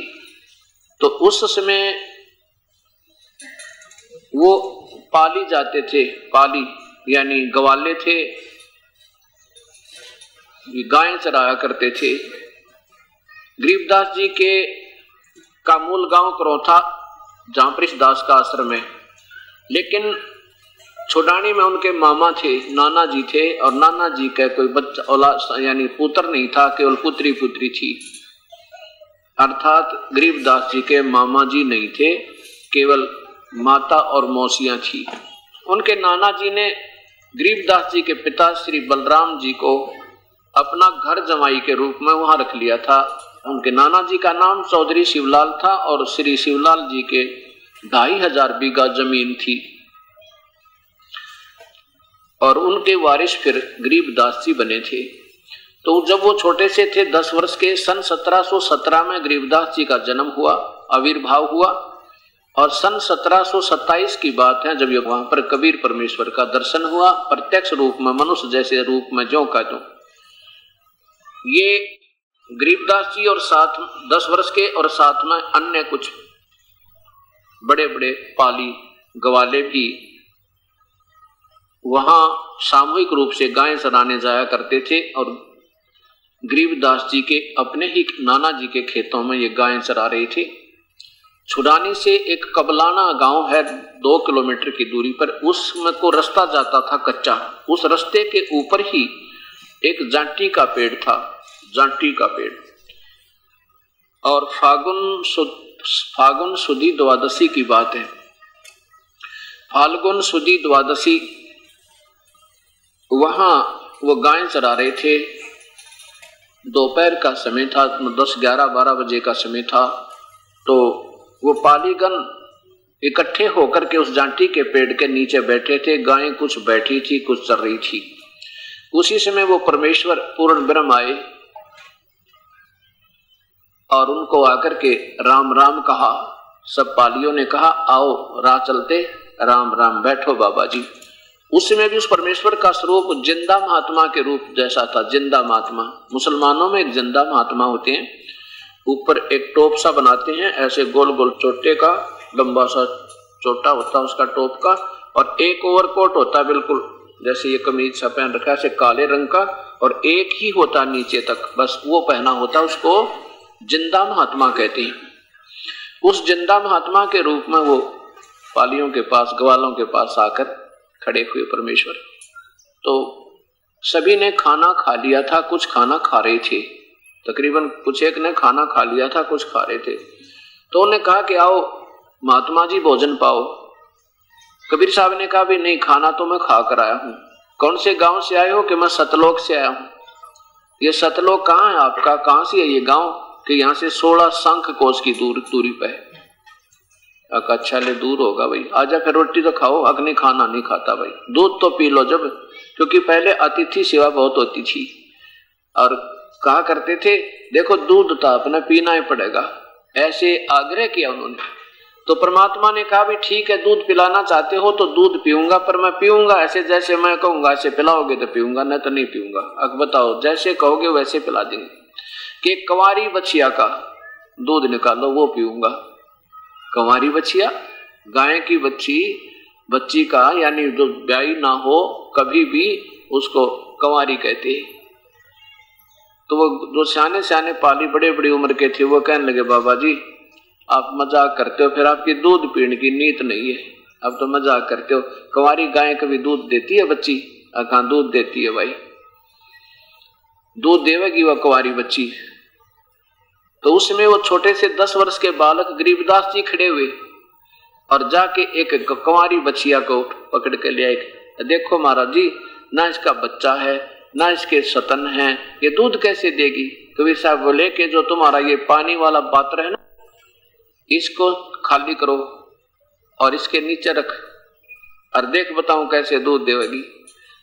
तो उस समय वो पाली जाते थे, पाली यानी गवाले थे, गायें चराया करते थे। गरीबदास जी के का मूल गांव करौथा जहां पर दास का आश्रम है, लेकिन छुडानी में उनके मामा थे, नाना जी थे, और नाना जी का कोई बच्चा औलाद यानी पुत्र नहीं था, केवल पुत्री थी। अर्थात गरीबदास जी के मामा जी नहीं थे, केवल माता और मौसियां थी। उनके नाना जी ने गरीबदास जी के पिता श्री बलराम जी को अपना घर जमाई के रूप में वहां रख लिया था। उनके नाना जी का नाम चौधरी शिवलाल था और श्री शिवलाल जी के 2500 बीघा जमीन थी, और उनके वारिस फिर गरीबदास जी बने थे। तो जब वो छोटे से थे 10 वर्ष के, सन 1717 में गरीबदास जी का जन्म हुआ, आविर्भाव हुआ, और सन 1727 की बात है जब ये वहां पर कबीर परमेश्वर का दर्शन हुआ प्रत्यक्ष रूप में, मनुष्य जैसे रूप में, ज्यों का त्यों। ये गरीबदास जी और साथ 10 वर्ष के और साथ में अन्य कुछ बड़े बड़े पाली गवाले भी वहां सामूहिक रूप से गायें चराने जाया करते थे, और गरीबदास जी के अपने ही नाना जी के खेतों में ये गायें चरा रहे थे। छुडानी से एक कबलाना गांव है 2 किलोमीटर की दूरी पर, उसमें को रास्ता जाता था कच्चा। उस रास्ते के ऊपर ही एक जांटी का पेड़ था, जांटी का पेड़, और फागुन सुदी द्वादशी की बात है। फाल्गुन सुदी द्वादशी वहां वो गायें चरा रहे थे। दोपहर का समय था, 10, 11, 12 बजे का समय था। तो वो पालीगण इकट्ठे होकर के उस जांटी के पेड़ के नीचे बैठे थे। गायें कुछ बैठी थी, कुछ चर रही थी। उसी समय वो परमेश्वर पूर्ण ब्रह्म आए और उनको आकर के राम राम कहा। सब पालियों ने कहा आओ राह चलते, राम राम, बैठो बाबा जी। उसमें भी उस परमेश्वर का स्वरूप जिंदा महात्मा के रूप जैसा था। जिंदा महात्मा, मुसलमानों में एक जिंदा महात्मा होते हैं, ऊपर एक टोप सा बनाते हैं, ऐसे गोल गोल चोटे का, लंबा सा चोटा होता है उसका टोप का, और एक ओवरकोट होता है बिल्कुल जैसे ये कमीज सा पहन रखा है, ऐसे काले रंग का, और एक ही होता नीचे तक, बस वो पहना होता, उसको जिंदा महात्मा कहते हैं। उस जिंदा महात्मा के रूप में वो पालियों के पास, ग्वालों के पास आकर खड़े हुए परमेश्वर। तो सभी ने खाना खा लिया था, कुछ खाना खा रहे थे, तकरीबन कुछ एक ने खाना खा लिया था, कुछ खा रहे थे। तो उन्होंने कहा कि आओ महात्मा जी भोजन पाओ। कबीर साहब ने कहा भी नहीं, खाना तो मैं खा कर आया हूं। कौन से गांव से आए हो? कि मैं सतलोक से आया हूं। ये सतलोक कहाँ है आपका? कहां से है ये गांव? कि यहाँ से 16 शंख कोस की दूरी पे है। अच्छा ले दूर होगा भाई, आजा फिर रोटी तो खाओ। अग्नि खाना नहीं खाता भाई, दूध तो पी लो जब, क्योंकि पहले अतिथि सेवा बहुत होती थी और कहा करते थे देखो दूध था अपना पीना ही पड़ेगा, ऐसे आग्रह किया उन्होंने। तो परमात्मा ने कहा भी ठीक है, दूध पिलाना चाहते हो तो दूध पीऊंगा, पर मैं पीऊंगा ऐसे जैसे मैं कहूंगा ऐसे पिलाओगे तो पीऊंगा, नहीं तो नहीं पीऊंगा। अब बताओ, जैसे कहोगे वैसे पिला देंगे। कि कंवारी बछिया का दूध निकालो वो पीऊंगा। कंवारी बछिया, गाय की बच्ची का, यानी जो ब्याई ना हो कभी भी, उसको कंवारी कहते हैं। तो वो जो सियाने सियाने पाली बड़े बड़ी उम्र के थे, वो कहने लगे बाबा जी आप मजाक करते हो, फिर आपकी दूध पीने की नीयत नहीं है, अब तो मजाक करते हो। कंवारी गाय कभी दूध देती है बच्ची? कहाँ दूध देती है भाई, दूध देवेगी वह कंवारी बच्ची। तो उसमें वो छोटे से 10 वर्ष के बालक गरीबदास जी खड़े हुए और जाके एक कंवारी बछिया को पकड़ के ले आए। देखो महाराज जी, ना इसका बच्चा है ना इसके सतन है, ये दूध कैसे देगी? कबीर साहब बोले कि जो तुम्हारा ये पानी वाला पात्र है ना, इसको खाली करो और इसके नीचे रख और देख बताऊं कैसे दूध देगी।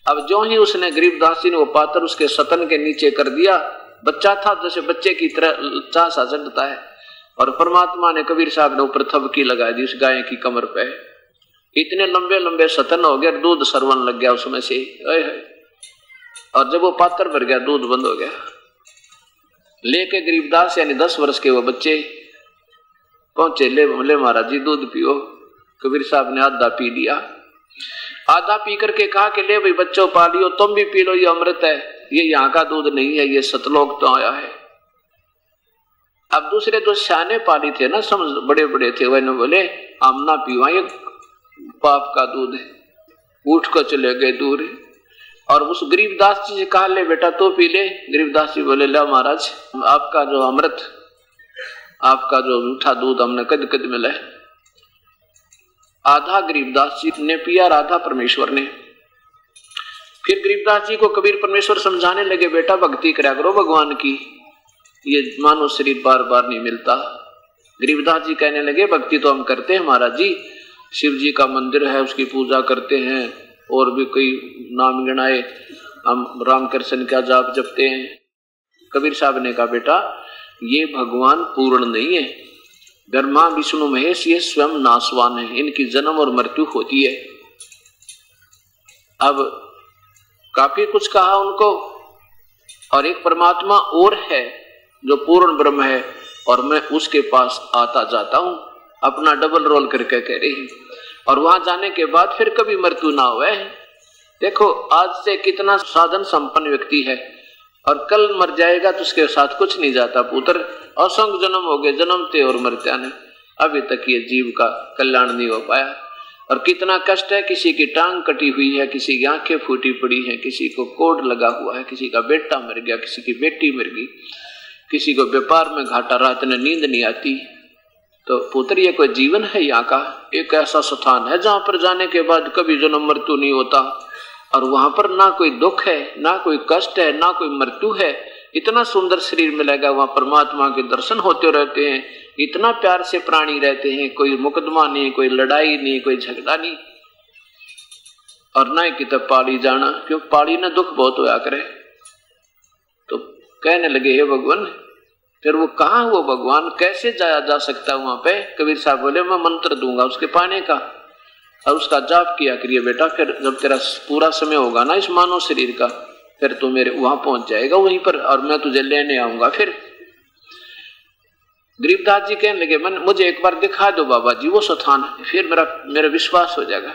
अब जो ही उसने गरीबदास जी ने वो पात्र उसके सतन के नीचे कर दिया, बच्चा था जैसे बच्चे की तरह चासा चढ़ता है, और परमात्मा ने कबीर साहब ने ऊपर थबकी लगा दी उस गाय की कमर पे। इतने लंबे लंबे सतन हो गए, दूध सरवन लग गया उसमें से, और जब वो पात्र भर गया दूध बंद हो गया। लेके गरीबदास यानी 10 वर्ष के वो बच्चे पहुंचे, ले बोले महाराज जी दूध पियो। कबीर साहब ने आधा पी लिया, आधा पी करके कहा कि ले भाई बच्चों पा लियो, तुम भी पी लो, ये अमृत है, ये यहाँ का दूध नहीं है, ये सतलोक तो आया है। अब दूसरे जो सियाने पाली थे ना, समझ बड़े बड़े थे, वह बोले हम ना पीवा, ये पाप का दूध है, उठ कर चले गए दूर। और उस गरीबदास जी से कहा ले बेटा तो पी ले। गरीबदास जी बोले ला महाराज, आपका जो अमृत, आपका जो मीठा दूध हमने कद कद मिला है। आधा गरीबदास जी ने पिया, आधा परमेश्वर ने। फिर गरीबदास जी को कबीर परमेश्वर समझाने लगे, बेटा भक्ति करा करो भगवान की, ये मानव शरीर बार बार नहीं मिलता। गरीबदास जी कहने लगे भक्ति तो हम करते हैं महाराज जी, शिव जी का मंदिर है उसकी पूजा करते हैं, और भी कई नाम गिनाए, हम राम कृष्ण का जाप जपते हैं। कबीर साहब ने कहा बेटा ये भगवान पूर्ण नहीं है, ब्रह्मा विष्णु महेश ये स्वयं नाशवान है, इनकी जन्म और मृत्यु होती है। अब काफी कुछ कहा उनको, और एक परमात्मा और है जो पूर्ण ब्रह्म है, और मैं उसके पास आता जाता हूं, अपना डबल रोल करके कह रही, और वहां जाने के बाद फिर कभी मृत्यु ना हुआ है। देखो आज से कितना साधन संपन्न व्यक्ति है, और कल मर जाएगा तो उसके साथ कुछ नहीं जाता पुत्र, असंख्य जन्म हो गए, जन्मते और मरते ने, अभी तक ये जीव का कल्याण नहीं हो पाया। और कितना कष्ट है, किसी की टांग कटी हुई है, किसी की आंखें फूटी पड़ी हैं, किसी को कोड लगा हुआ है, किसी का बेटा मर गया, किसी की बेटी मर गई, किसी को व्यापार में घाटा, रात में नींद नहीं आती। तो पुत्र ये कोई जीवन है? यहाँ का एक ऐसा स्थान है जहां पर जाने के बाद कभी जन्म मृत्यु नहीं होता, और वहां पर ना कोई दुख है, ना कोई कष्ट है, ना कोई मृत्यु है। इतना सुंदर शरीर मिलेगा, वहां परमात्मा के दर्शन होते रहते हैं, इतना प्यार से प्राणी रहते हैं, कोई मुकदमा नहीं, कोई लड़ाई नहीं, कोई झगड़ा नहीं, और ना ही किताब पाली जाना, क्योंकि पाली ना दुख बहुत होया करे। तो कहने लगे हे भगवान, फिर वो कहाँ वो भगवान, कैसे जाया जा सकता है वहां पे? कबीर साहब बोले मैं मंत्र दूंगा उसके पाने का, और उसका जाप किया करिए बेटा, फिर जब तेरा पूरा समय होगा ना इस मानव शरीर का, फिर तू मेरे वहां पहुंच जाएगा वहीं पर, और मैं तुझे लेने आऊंगा। फिर गरीबदास जी कहने लगे मन मुझे एक बार दिखा दो बाबा जी वो स्थान, फिर मेरा विश्वास हो जाएगा।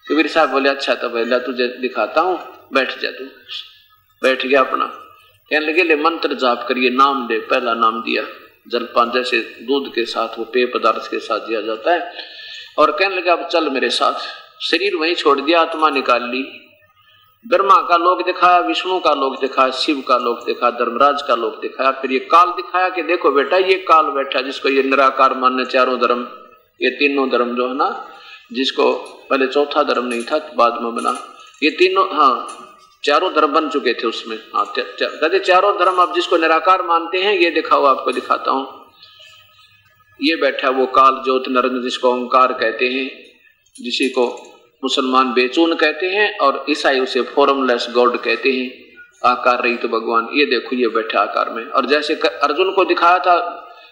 कबीर साहब बोले अच्छा तो पहले तुझे दिखाता हूँ, बैठ जा। तू बैठ गया अपना, कहने लगे ले मंत्र जाप करिए, नाम दे। पहला नाम दिया, जलपान जैसे दूध के साथ वो पेय पदार्थ के साथ दिया जाता है, और कहने लगा अब चल मेरे साथ। शरीर वहीं छोड़ दिया, आत्मा निकाल ली, ब्रह्मा का लोक दिखाया, विष्णु का लोक दिखाया, शिव का लोक दिखाया, धर्मराज का लोक दिखाया, फिर ये काल दिखाया कि देखो बेटा ये काल बैठा जिसको ये निराकार मान्य चारों धर्म, ये तीनों धर्म जो है ना, जिसको पहले चौथा धर्म नहीं था बाद में बना, ये तीनों, हाँ चारों धर्म बन चुके थे उसमें, हाँ कहते चारों धर्म अब जिसको निराकार मानते हैं ये दिखाओ, आपको दिखाता हूं। ये बैठा वो काल ज्योत नरेंद्र जिसको ओंकार कहते हैं, जिसी को मुसलमान बेचून कहते हैं और ईसाई उसे फॉर्मलेस गॉड कहते हैं, आकार रहित तो भगवान। ये देखो ये बैठा आकार में, और जैसे अर्जुन को दिखाया था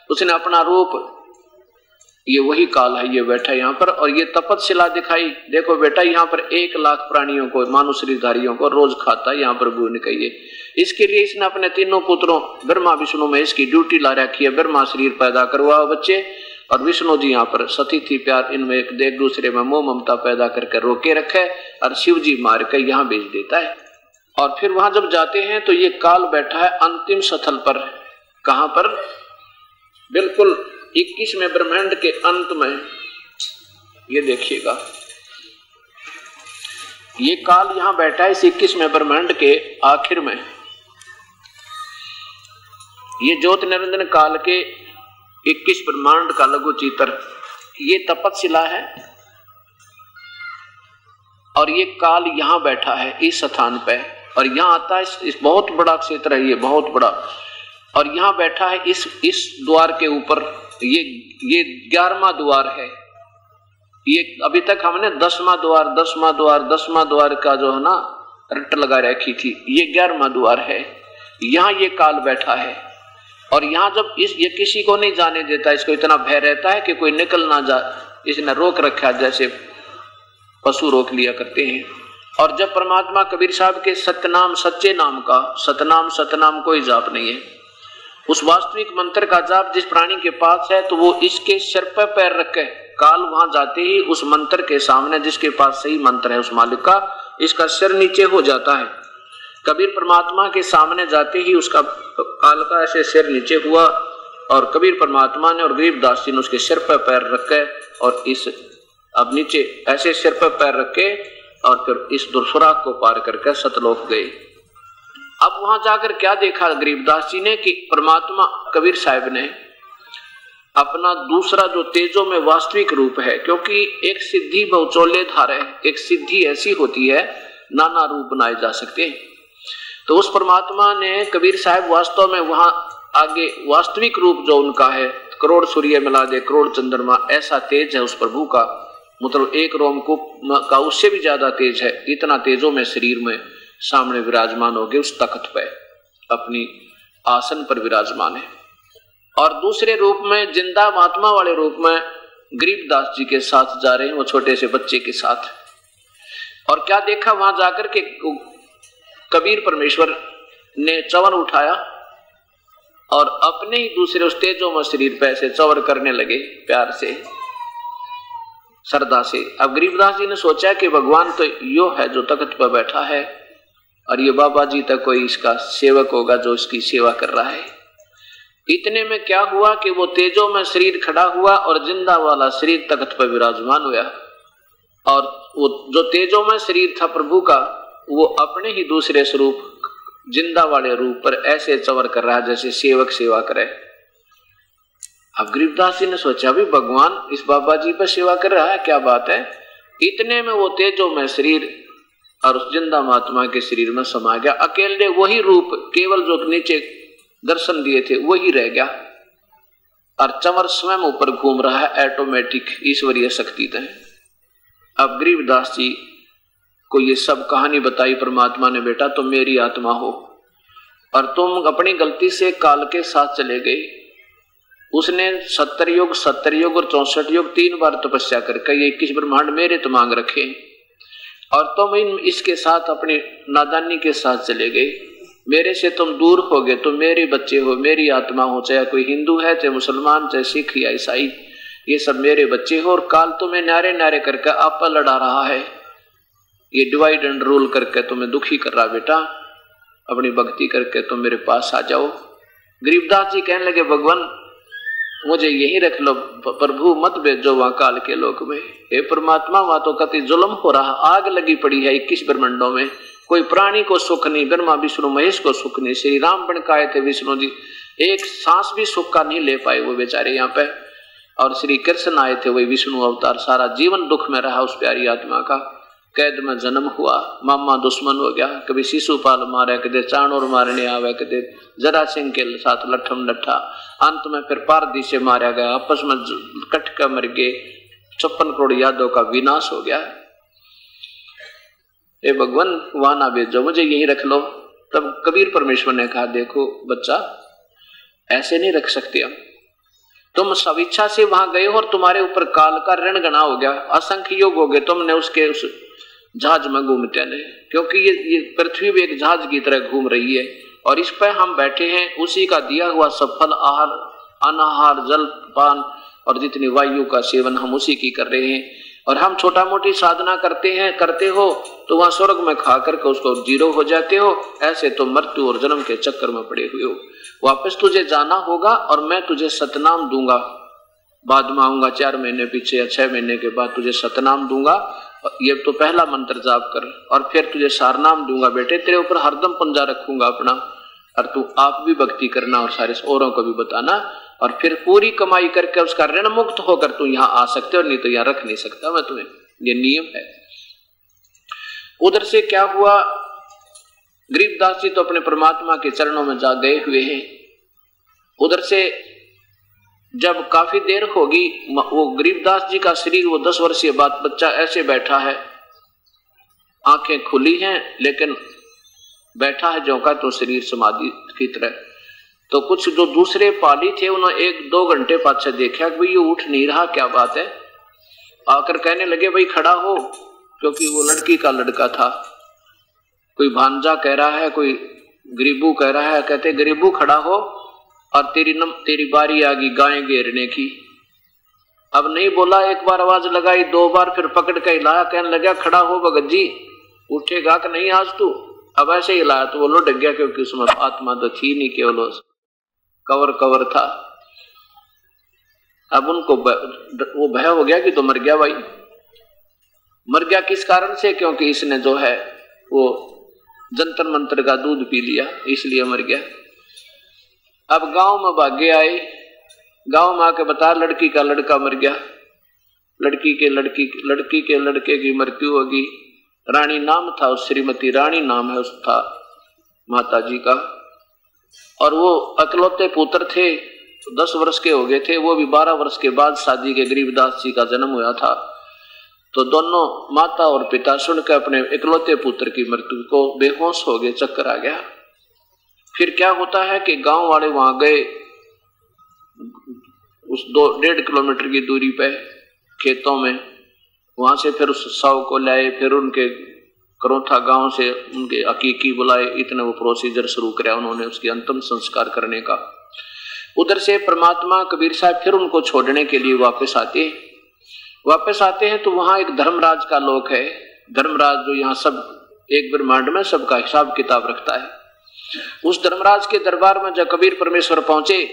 उसने अपना रूप ये वही काल है, ये बैठा यहाँ पर। और ये तपतशिला दिखाई, देखो बेटा यहाँ पर 1 लाख प्राणियों को, मानुष शरीरधारियों को रोज खाता है यहाँ पर गुण कहिए। इसके लिए इसने अपने तीनों पुत्रों ब्रह्मा विष्णु महेश की ड्यूटी ला रखी है, ब्रह्मा शरीर पैदा करवाओ बच्चे, और विष्णु जी यहाँ पर सती थी प्यार, इनमें एक दूसरे में मोह ममता पैदा करके रोके रखे, और शिव जी मार कर यहाँ भेज देता है। और फिर वहां जब जाते हैं तो ये काल बैठा है अंतिम स्थल पर। कहां पर? बिल्कुल 21वें ब्रह्मांड के अंत में। ये देखिएगा, ये काल यहां बैठा है इस 21वें ब्रह्मांड के आखिर में। ये ज्योत निरंजन काल के 21 ब्रह्मांड का लघु चित्र, ये तपतशिला है, और ये काल यहां बैठा है इस स्थान पे। और यहां आता है इस बहुत बड़ा क्षेत्र है, ये बहुत बड़ा, और यहां बैठा है इस द्वार के ऊपर। ये 11वां द्वार है। ये अभी तक हमने 10वां द्वार का जो है ना रट लगा रखी थी, ये 11वां द्वार है। यहां ये काल बैठा है, और यहां जब ये किसी को नहीं जाने देता, इसको इतना भय रहता है कि कोई निकल ना जा, इसने रोक रखा जैसे पशु रोक लिया करते हैं। और जब परमात्मा कबीर साहब के सतनाम, सच्चे नाम का सतनाम कोई जाप नहीं है, उस वास्तविक मंत्र का जाप जिस प्राणी के पास है, तो वो इसके सिर पर पैर रख के काल वहां जाते ही उस मंत्र के सामने, जिसके पास सही मंत्र है उस मालिक का, इसका सिर नीचे हो जाता है। कबीर परमात्मा के सामने जाते ही उसका काल का ऐसे सिर नीचे हुआ, और कबीर परमात्मा ने और गरीबदास जी ने उसके सिर पर पैर रखे, और इस अब नीचे ऐसे सिर पर पैर रखे, और फिर इस दुर्सुराग को पार करके सतलोक गए। अब वहां जाकर क्या देखा गरीबदास जी ने कि परमात्मा कबीर साहब ने अपना दूसरा जो तेजों में वास्तविक रूप है, क्योंकि एक सिद्धि बहुचोले धार है, एक सिद्धि ऐसी होती है नाना रूप बनाए जा सकते हैं। तो उस परमात्मा ने कबीर साहब वास्तव में वहां आगे वास्तविक रूप जो उनका है, करोड़ सूर्य मिला दे करोड़ चंद्रमा, ऐसा तेज है उस प्रभु का, मतलब एक रोमकूप का उससे भी ज्यादा तेज है। इतना तेजों में शरीर में सामने विराजमान हो गए, उस तख्त पे अपनी आसन पर विराजमान है। और दूसरे रूप में जिंदा महात्मा वाले रूप में गरीबदास जी के साथ जा रहे हैं, वो छोटे से बच्चे के साथ। और क्या देखा वहां जाकर के कबीर परमेश्वर ने चवन उठाया और अपने ही दूसरे उस तेजों में शरीर पे ऐसे चवर करने लगे प्यार से, श्रद्धा से। अब गरीबदास जी ने सोचा कि भगवान तो यो है जो तख्त पर बैठा है, और ये बाबा जी तक कोई इसका सेवक होगा जो इसकी सेवा कर रहा है। इतने में क्या हुआ कि वो तेजों में शरीर खड़ा हुआ और जिंदा वाला शरीर तख्त पर विराजमान हुआ, और वो जो तेजों में शरीर था प्रभु का, वो अपने ही दूसरे स्वरूप जिंदा वाले रूप पर ऐसे चवर कर रहा है जैसे सेवक सेवा करे। अब गरीबदास जी ने सोचा भी भगवान इस बाबा जी पर सेवा कर रहा है, क्या बात है। इतने में वो तेजों में शरीर और उस जिंदा महात्मा के शरीर में समा गया। अकेले वही रूप, केवल जो नीचे दर्शन दिए थे वही रह गया, और चंवर स्वयं ऊपर घूम रहा है, ऑटोमेटिक ईश्वरीय शक्ति है। अब गरीबदास जी को ये सब कहानी बताई परमात्मा ने, बेटा तुम मेरी आत्मा हो और तुम अपनी गलती से काल के साथ चले गए। उसने 70 युग और 64 युग 3 बार तपस्या करके ये 21 ब्रह्मांड मेरे तो मांग रखे, और तुम इसके साथ अपनी नादानी के साथ चले गए। मेरे से तुम दूर हो गए, तुम मेरे बच्चे हो, मेरी आत्मा हो, चाहे कोई हिंदू है, चाहे मुसलमान, चाहे सिख या ईसाई, ये सब मेरे बच्चे हो। और काल तुम्हें नारे नारे करके आप पर लड़ा रहा है, ये डिवाइड एंड रूल करके तुम्हें दुखी कर रहा। बेटा अपनी भक्ति करके तुम मेरे पास आ जाओ। गरीबदास जी कहने लगे भगवान मुझे यही रख लो, प्रभु मत भेजो वहां काल के लोक में। हे परमात्मा वहां तो कति जुल्म हो रहा, आग लगी पड़ी है 21 ब्रह्मांडों में, कोई प्राणी को सुख नहीं, ब्रह्मा विष्णु महेश को सुख नहीं। श्री राम बन के आए थे विष्णु जी, एक सांस भी सुख का नहीं ले पाए वो बेचारे यहाँ पे। और श्री कृष्ण आए थे वही विष्णु अवतार, सारा जीवन दुख में रहा उस प्यारी आत्मा का। कैद में जन्म हुआ, मामा दुश्मन हो गया, कभी शिशुपाल मारे, कदे चाणूर मारने आवे, कदे जरा सिंह के साथ लठम लट्ठा, अंत में फिर पारदी से मारा गया, आपस में कट कर मर गए। 56 करोड़ यादव का विनाश हो गया। ए भगवान वहां ना भेजो, मुझे यही रख लो। तब कबीर परमेश्वर ने कहा देखो बच्चा ऐसे नहीं रख सकते हम, तुम स्वेच्छा से वहां गए हो और तुम्हारे ऊपर काल का ऋण गणा हो गया, असंख्य योग हो गए तुमने उसके उस जहाज में घूमते ने, क्योंकि ये पृथ्वी भी एक जहाज की तरह घूम रही है और इस पर हम बैठे हैं, उसी का दिया हुआ सफल आहार, अनाहार, जल पान और जितनी वायु का सेवन हम उसी की कर रहे हैं। और हम छोटा मोटी साधना करते हो तो वहां स्वर्ग में खा करके उसको जीरो हो जाते हो। ऐसे तो मृत्यु और जन्म के चक्कर में पड़े हुए हो। वापस तुझे जाना होगा और मैं तुझे सतनाम दूंगा, बाद में आऊंगा 4 महीने पीछे या 6 महीने के बाद तुझे सतनाम दूंगा। ये तो पहला मंत्र जाप कर और फिर तुझे सारनाम दूंगा बेटे, तेरे ऊपर हरदम पंजा रखूंगा अपना, और तू आप भी भक्ति करना और सारे औरों को भी बताना, और फिर पूरी कमाई करके उसका ऋण मुक्त होकर तू यहाँ आ सकते हो, नहीं तो यहाँ रख नहीं सकता मैं तुम्हें, ये नियम है। उधर से क्या हुआ, गरीबदास जी तो अपने परमात्मा के चरणों में जा गए हुए हैं। उधर से जब काफी देर होगी, वो गरीबदास जी का शरीर, वो 10 वर्षीय बच्चा ऐसे बैठा है, आंखें खुली हैं लेकिन बैठा है जो का तो शरीर समाधि की तरह। तो कुछ जो दूसरे पाली थे उन्होंने 1-2 घंटे पाछे देखा कि भाई ये उठ नहीं रहा, क्या बात है। आकर कहने लगे भाई खड़ा हो, क्योंकि वो लड़की का लड़का था। कोई भांजा कह रहा है, कोई गरीबू कह रहा है, कहते गरीबू खड़ा हो और तेरी बारी आ गई गायें घेरने की। अब नहीं बोला, एक बार आवाज लगाई, 2 बार, फिर पकड़ के हिलाया, कहने लगा खड़ा हो भगत जी, उठेगा कि नहीं आज तू। अब ऐसे हिलाया तो वो लुढ़क गया, क्योंकि उसमें आत्मा तो थी नहीं, केवल कवर था। अब उनको वो भय हो गया कि तो मर गया भाई। मर गया किस कारण से, क्योंकि इसने जो है वो जंतर मंत्र का दूध पी लिया, इसलिए मर गया। अब गांव में भागे आए, गांव में आके बता लड़की का लड़का मर गया, लड़की के लड़के की मृत्यु होगी। रानी नाम था उस, श्रीमती रानी नाम है उस था माता जी का। और वो अकलौते पुत्र थे, 10 वर्ष के हो गए थे, वो भी 12 वर्ष के बाद शादी के गरीबदास जी का जन्म हुआ था। तो दोनों माता और पिता सुनकर अपने इकलौते पुत्र की मृत्यु को बेहोश हो गए, चक्कर आ गया। फिर क्या होता है कि गांव वाले वहां गए, उस 1.5 किलोमीटर की दूरी पे खेतों में, वहां से फिर उस शव को लाए, फिर उनके करोथा गांव से उनके हकीकी बुलाए, इतने वो प्रोसीजर शुरू कराया उन्होंने उसकी अंतिम संस्कार करने का। उधर से परमात्मा कबीर साहब फिर उनको छोड़ने के लिए वापस आते हैं तो वहां एक धर्मराज का लोक है। धर्मराज जो यहाँ सब एक ब्रह्मांड में सबका हिसाब किताब रखता है। उस धर्मराज के दरबार में जब कबीर परमेश्वर पहुंचे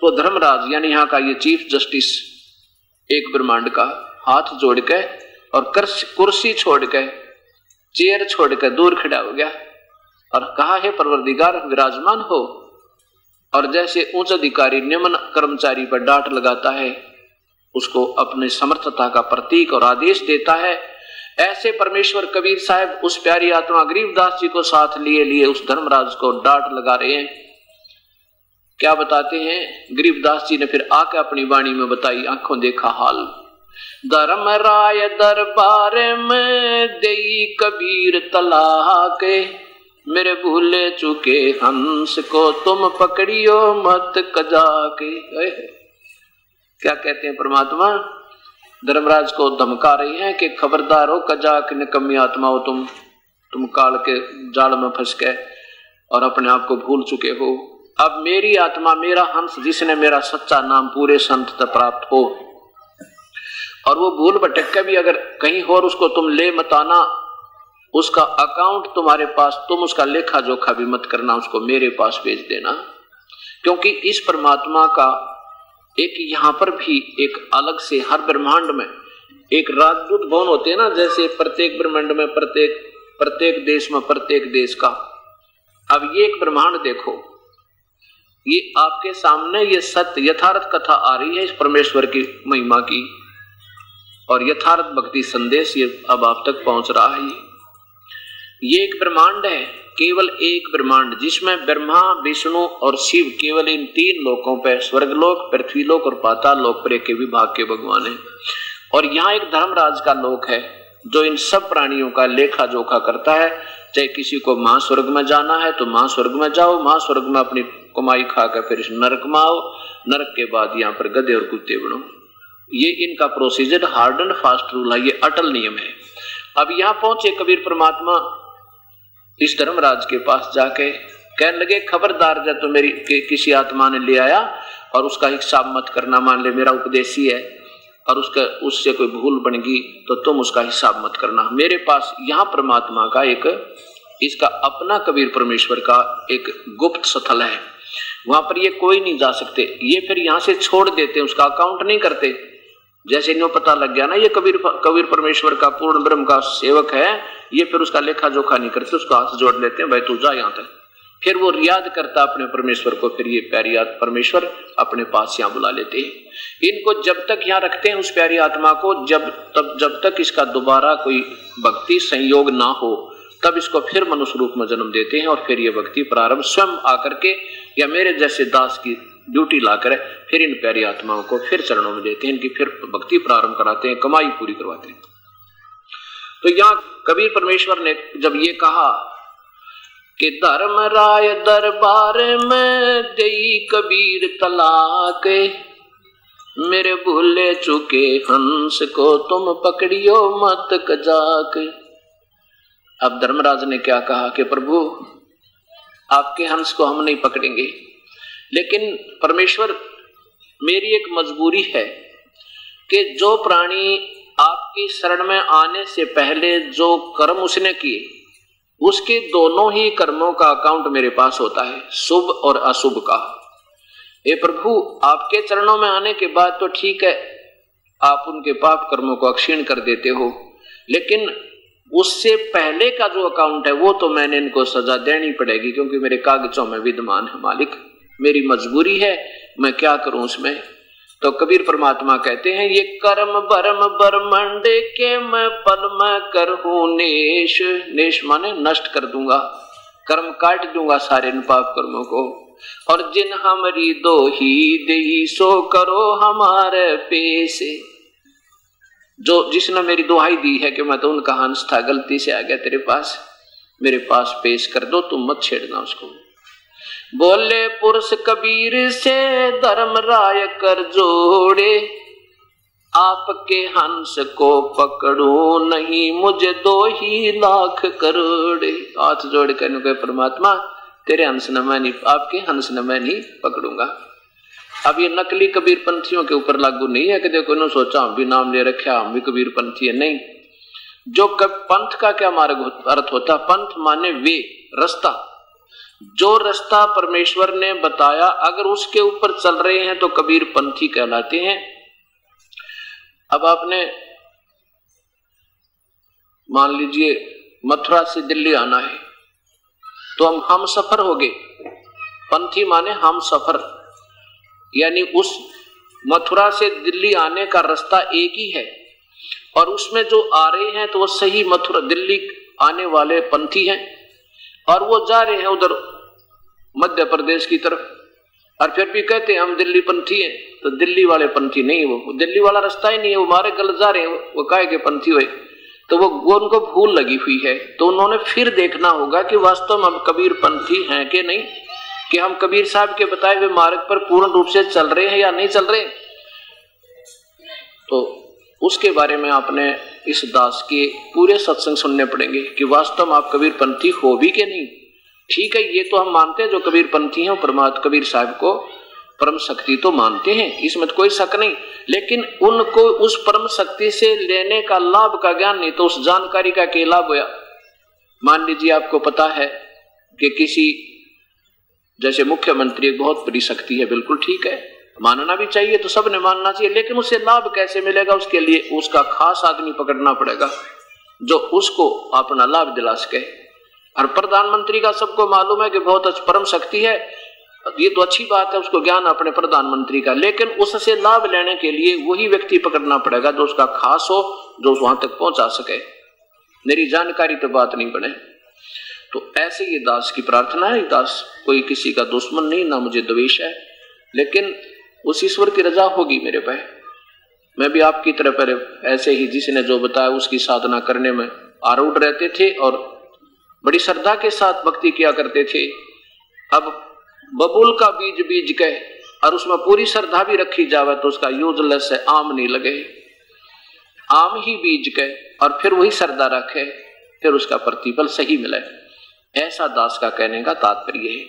तो धर्मराज यानी यहाँ का ये चीफ जस्टिस एक ब्रह्मांड का हाथ जोड़ के और कुर्सी छोड़ के, चेयर छोड़ के दूर खड़ा हो गया और कहा है परवरदिगार विराजमान हो। और जैसे उच्च अधिकारी निम्न कर्मचारी पर डांट लगाता है, उसको अपने समर्थता का प्रतीक और आदेश देता है, ऐसे परमेश्वर कबीर साहब उस प्यारी आत्मा गरीबदास जी को साथ लिए उस धर्मराज को डांट लगा रहे हैं। क्या बताते हैं गरीबदास जी ने फिर आके अपनी वाणी में बताई, आंखों देखा हाल। धर्मराय दरबार में देई कबीर तलाह के, मेरे भूले चुके हंस को तुम पकड़ियो मत कजा के। क्या कहते हैं परमात्मा, धर्मराज को धमका रही हैं कि खबरदार हो कजा के निकम्मी आत्मा हो, तुम काल के जाल में फंस गए और अपने आप को भूल चुके हो। अब मेरी आत्मा, मेरा हंस, जिसने मेरा सच्चा नाम पूरे संत तक प्राप्त हो, और वो भूल भटक के भी अगर कहीं और उसको तुम ले मत आना, उसका अकाउंट तुम्हारे पास, तुम उसका लेखा जोखा भी मत करना, उसको मेरे पास भेज देना। क्योंकि इस परमात्मा का एक यहाँ पर भी एक अलग से हर ब्रह्मांड में एक राजदूत भवन होते हैं ना, जैसे प्रत्येक ब्रह्मांड में प्रत्येक देश में प्रत्येक देश का। अब ये एक ब्रह्मांड देखो, ये आपके सामने ये सत्य यथार्थ कथा आ रही है इस परमेश्वर की महिमा की, और यथार्थ भक्ति संदेश ये अब आप तक पहुंच रहा है। ये एक ब्रह्मांड है, केवल एक ब्रह्मांड, जिसमें ब्रह्मा विष्णु और शिव केवल इन 3 लोकों पर, स्वर्गलोक, पृथ्वीलोक और पाताल लोक पर एक विभाग के भगवान है। और यहाँ एक धर्मराज का लोक है जो इन सब प्राणियों का लेखा जोखा करता है। चाहे किसी को महास्वर्ग में जाना है तो महास्वर्ग में जाओ, महास्वर्ग में अपनी कमाई खाकर फिर नरक में आओ, नरक के बाद यहाँ पर गधे और कुत्ते बनो। ये इनका procedure hard and fast rule है, ये अटल नियम है। अब यहाँ पहुंचे कबीर परमात्मा इस धर्मराज के पास जाके कहने लगे, खबरदार जब तो मेरी किसी आत्मा ने ले आया और उसका हिसाब मत करना, मान ले मेरा उपदेश ही है और उससे कोई भूल बन गई तो तुम उसका हिसाब मत करना। मेरे पास यहाँ परमात्मा का एक इसका अपना कबीर परमेश्वर का एक गुप्त स्थल है, वहां पर ये कोई नहीं जा सकते। ये फिर यहाँ से छोड़ देते, उसका अकाउंट नहीं करते। जैसे इन्हें पता लग गया ना ये कबीर परमेश्वर का पूर्ण ब्रह्म का सेवक है, ये फिर उसका लेखा जोखा नहीं करते, उसका हाथ जोड़ लेते हैं, भाई तू जा यहाँ तक। फिर वो याद करता अपने परमेश्वर को, फिर ये प्यारी परमेश्वर अपने पास यहाँ बुला लेते हैं। इनको जब तक यहाँ रखते हैं उस प्यारी आत्मा को, जब तक इसका दोबारा कोई भक्ति संयोग ना हो तब इसको फिर मनुष्य रूप में जन्म देते हैं और फिर ये भक्ति प्रारंभ स्वयं आकर के या मेरे जैसे दास की ड्यूटी लाकर फिर इन प्यारी आत्माओं को फिर चरणों में देते हैं, इनकी फिर भक्ति प्रारंभ कराते हैं, कमाई पूरी करवाते हैं। तो यहाँ कबीर परमेश्वर ने जब ये कहा कि धर्मराय दरबार में देई कबीर तलाक, मेरे भूले चुके हंस को तुम पकड़ियो मत कजाक। अब धर्मराज ने क्या कहा कि प्रभु आपके हंस को हम नहीं पकड़ेंगे, लेकिन परमेश्वर मेरी एक मजबूरी है कि जो प्राणी आपकी शरण में आने से पहले जो कर्म उसने किए उसके दोनों ही कर्मों का अकाउंट मेरे पास होता है, शुभ और अशुभ का। ए प्रभु आपके चरणों में आने के बाद तो ठीक है, आप उनके पाप कर्मों को अक्षीण कर देते हो, लेकिन उससे पहले का जो अकाउंट है वो तो मैंने इनको सजा देनी पड़ेगी, क्योंकि मेरे कागजों में विद्यमान है मालिक, मेरी मजबूरी है, मैं क्या करूं उसमें। तो कबीर परमात्मा कहते हैं ये कर्म बरम बरमंड के मैं पल में करहूं नेश, नेश माने नष्ट कर दूंगा, कर्म काट दूंगा सारे इन पाप कर्मों को। और जिन हमारी दो ही देही सो करो हमारे पेश, जो जिसने मेरी दुहाई दी है कि मैं तो उनका हंस था, गलती से आ गया तेरे पास, मेरे पास पेश कर दो, तुम मत छेड़ना उसको। बोले पुरुष कबीर से धर्मराय कर जोड़े, आपके हंस को पकड़ो नहीं मुझे 2 ही लाख करोड़े। हाथ जोड़ कर कहे परमात्मा तेरे हंस न मैं नहीं, आपके हंस न मैं नहीं पकड़ूंगा। अब ये नकली कबीर पंथियों के ऊपर लागू नहीं है कि देखो इन्होंने सोचा हम भी नाम ले रखा हम भी कबीर पंथी है, नहीं। जो पंथ का क्या मार्ग अर्थ होता, पंथ माने वे रास्ता, जो रास्ता परमेश्वर ने बताया अगर उसके ऊपर चल रहे हैं तो कबीर पंथी कहलाते हैं। अब आपने मान लीजिए मथुरा से दिल्ली आना है तो हम सफर हो गए, पंथी माने हम सफर, यानी उस मथुरा से दिल्ली आने का रास्ता एक ही है और उसमें जो आ रहे हैं तो वो सही मथुरा दिल्ली आने वाले पंथी हैं और वो जा रहे हैं उधर मध्य प्रदेश की तरफ, और फिर भी कहते हैं हम दिल्ली पंथी हैं। तो दिल्ली वाले पंथी नहीं, वो दिल्ली वाला रास्ता ही नहीं है, वो हमारे गलत जा रहे हैं, वो काहे के पंथी हुए। तो वो उनको भूल लगी हुई है, तो उन्होंने फिर देखना होगा कि वास्तव में हम कबीर पंथी हैं कि नहीं, कि हम कबीर साहब के बताए हुए मार्ग पर पूर्ण रूप से चल रहे हैं या नहीं चल रहे। तो उसके बारे में आपने इस दास के पूरे सत्संग सुनने पड़ेंगे कि वास्तव में आप कबीर पंथी हो भी कि नहीं। ठीक है, ये तो हम मानते हैं जो कबीर पंथी हैं परमात्मा कबीर साहब को परम शक्ति तो मानते हैं, इसमें तो कोई शक नहीं, लेकिन उनको उस परम शक्ति से लेने का लाभ का ज्ञान नहीं, तो उस जानकारी का क्या लाभ होया। मान लीजिए आपको पता है कि किसी जैसे मुख्यमंत्री बहुत बड़ी शक्ति है, बिल्कुल ठीक है, मानना भी चाहिए, तो सबने मानना चाहिए, लेकिन उससे लाभ कैसे मिलेगा, उसके लिए उसका खास आदमी पकड़ना पड़ेगा जो उसको अपना लाभ दिला सके। और प्रधानमंत्री का सबको मालूम है कि बहुत परम शक्ति है, ये तो अच्छी बात है, उसको ज्ञान अपने प्रधानमंत्री का, लेकिन उससे लाभ लेने के लिए वही व्यक्ति पकड़ना पड़ेगा जो उसका खास हो, जो वहां तक पहुंचा सके, मेरी जानकारी तो बात नहीं बने। तो ऐसे ये दास की प्रार्थना है, दास कोई किसी का दुश्मन नहीं, ना मुझे द्वेष है, लेकिन उस ईश्वर की रजा होगी मेरे पे। मैं भी आपकी तरह पहले ऐसे ही जिसने जो बताया उसकी साधना करने में आरूढ़ रहते थे और बड़ी श्रद्धा के साथ भक्ति किया करते थे। अब बबूल का बीज बीज के और उसमें पूरी श्रद्धा भी रखी जावे तो उसका यूजलेस है, आम नहीं लगे। आम ही बीज के और फिर वही श्रद्धा रखे, फिर उसका प्रतिफल सही मिले। ऐसा दास का कहने का तात्पर्य है।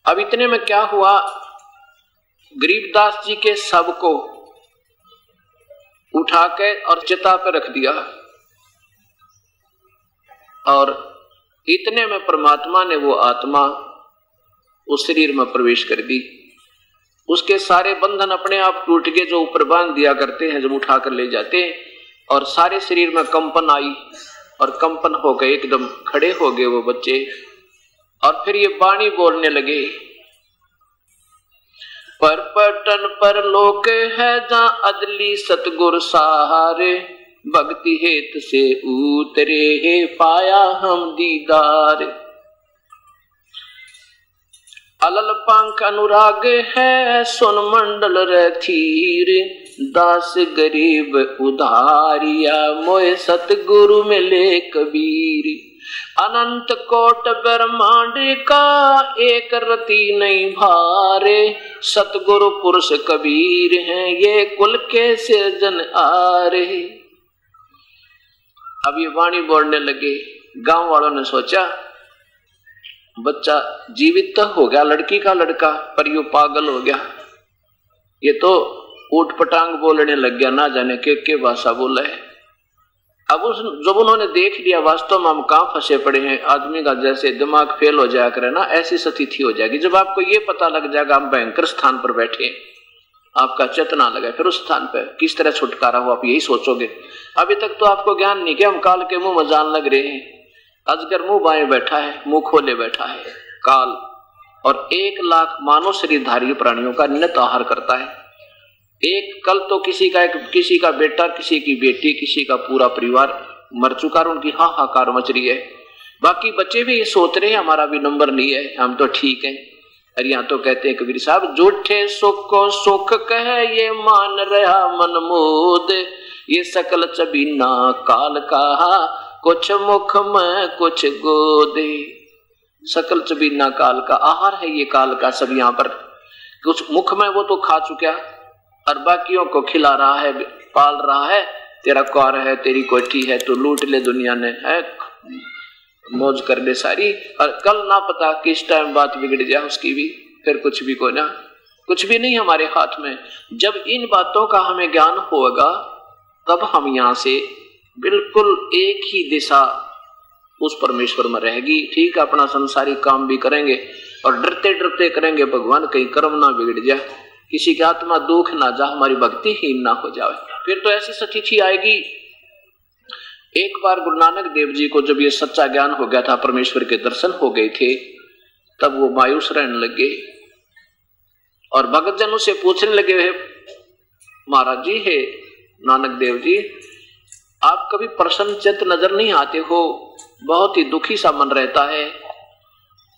अब इतने में क्या हुआ, गरीबदास जी के शव को उठा के और चिता पे रख दिया और इतने में परमात्मा ने वो आत्मा उस शरीर में प्रवेश कर दी। उसके सारे बंधन अपने आप टूट गए जो ऊपर बांध दिया करते हैं जब उठा कर ले जाते हैं, और सारे शरीर में कंपन आई और कंपन हो गए, एकदम खड़े हो गए वो बच्चे। और फिर ये वाणी बोलने लगे, पर पटन पर लोक है जहां अदली सतगुर सहारे, भक्ति हेत से उतरे हे पाया हम दीदार। अलल पंख अनुराग है सुन मंडल रथीर, दास गरीब उधारिया मोए सतगुरु मिले कबीर। अनंत कोट ब्रह्मांड का एक रति नहीं भारे, सतगुरु पुरुष कबीर हैं ये कुल के सिरजन आरे। अब ये वाणी बोलने लगे। गांव वालों ने सोचा बच्चा जीवित तो हो गया, लड़की का लड़का, पर यू पागल हो गया, ये तो ऊट पटांग बोलने लग गया, ना जाने के भाषा बोला है। अब जब उन्होंने देख लिया वास्तव में हम कहाँ फंसे पड़े हैं, आदमी का जैसे दिमाग फेल हो जाया करे ना, ऐसी स्थिति हो जाएगी। जब आपको ये पता लग जाएगा हम भयंकर स्थान पर बैठे, आपका चेतना लगा, फिर उस स्थान पर किस तरह छुटकारा हो आप यही सोचोगे। अभी तक तो आपको ज्ञान नहीं कि हम काल के मुंह में जान लग रहे हैं। अजगर मुंह बाएं बैठा है, मुंह खोले बैठा है काल, और 1 लाख मानव शरीरधारी प्राणियों का नियत आहार करता है। एक कल तो किसी का बेटा, किसी की बेटी, किसी का पूरा परिवार मर चुका और उनकी हाहाकार मच रही है। बाकी बच्चे भी ये सोच रहे हैं हमारा भी नंबर नहीं है, हम तो ठीक हैं। और यहाँ तो कहते हैं कबीर साहब, झूठे सुख को सुख कहे ये मान रहा मन मोद, ये सकल चबीना काल का कुछ मुख में कुछ गोदे। सकल चबीना काल का आहार है ये काल का, सब यहाँ पर कुछ मुख में वो तो खा चुका और बाकियों को खिला रहा है, पाल रहा है। तेरा कार है, तेरी कोठी है, तो लूट ले दुनिया ने, है मौज कर ले सारी, और कल ना पता किस टाइम बात बिगड़ जाए उसकी भी, फिर कुछ भी को ना, कुछ भी नहीं हमारे हाथ में। जब इन बातों का हमें ज्ञान होगा तब हम यहाँ से बिल्कुल एक ही दिशा उस परमेश्वर में रहेगी। ठीक, अपना संसारी काम भी करेंगे और डरते डरते करेंगे, भगवान कहीं कर्म ना बिगड़ जाए, किसी की आत्मा दुख ना जा, हमारी भक्ति हीन ना हो जाए। फिर तो ऐसी स्थिति आएगी। एक बार गुरु नानक देव जी को जब ये सच्चा ज्ञान हो गया था, परमेश्वर के दर्शन हो गए थे, तब वो मायूस रहने लगे और भगत जनों से पूछने लगे, महाराज जी, है नानक देव जी, आप कभी प्रसन्न चित्त नजर नहीं आते हो, बहुत ही दुखी सा मन रहता है,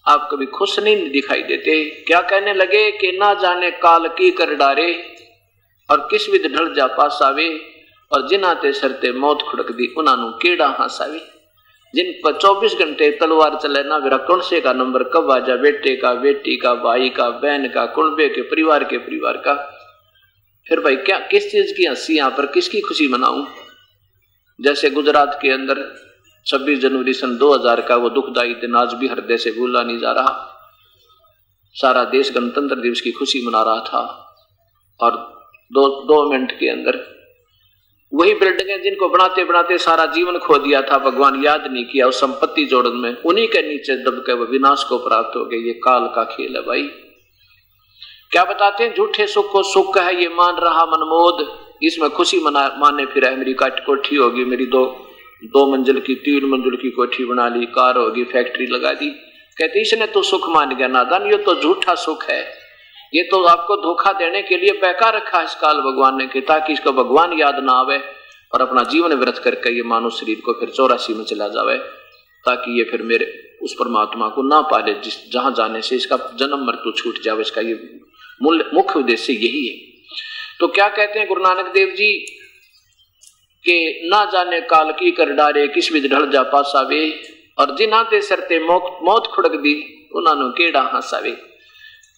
आप कभी खुश नहीं दिखाई देते। क्या कहने लगे कि ना जाने काल की कर डारे और किस विध ढल जा पासावे, और जिनाते सरते मौत खुड़क दी उन्होंने केड़ा हंसावे। जिन पर 24 घंटे तलवार चले ना, मेरा कौन से का नंबर कब आ जा, बेटे का, बेटी का, भाई का, बहन का, कुनबे के, परिवार का। फिर भाई क्या किस चीज की हंसी यहाँ पर, किसकी खुशी मनाऊं। जैसे गुजरात के अंदर 26 जनवरी सन 2000 का वो दुखदायी दिन आज भी हृदय से भूला नहीं जा रहा। सारा देश गणतंत्र दिवस की खुशी मना रहा था और दो मिनट के अंदर वही बिल्डिंगें जिनको बनाते बनाते सारा जीवन खो दिया था, भगवान याद नहीं किया, उस संपत्ति जोड़न में उन्हीं के नीचे दब के वो विनाश को प्राप्त हो गए। ये काल का खेल है भाई। क्या बताते हैं, झूठे सुख को सुख है ये मान रहा मनमोद, इसमें खुशी माने फिर है, मेरी कोठी होगी, मेरी दो मंजिल की, 3 मंजिल की कोठी बना ली, कार होगी, फैक्ट्री लगा दी। कहते इसने तो सुख मान गया नादान, ये तो झूठा सुख है, ये तो आपको धोखा देने के लिए बहका रखा है इस काल भगवान ने, ताकि इसको भगवान याद ना आवे और अपना जीवन व्यर्थ करके ये मानव शरीर को फिर 84 में चला जावे, ताकि ये फिर मेरे उस परमात्मा को ना पाले जिस जहां जाने से इसका जन्म मृत्यु छूट जावे। इसका ये मुख्य उद्देश्य यही है। तो क्या कहते हैं गुरु नानक देव जी के ना जाने काल की कर डारे किस विध ढल जा पासावे, और जिनाते सरते मौत खुड़क दी उन्होंने केड़ा हंसावे।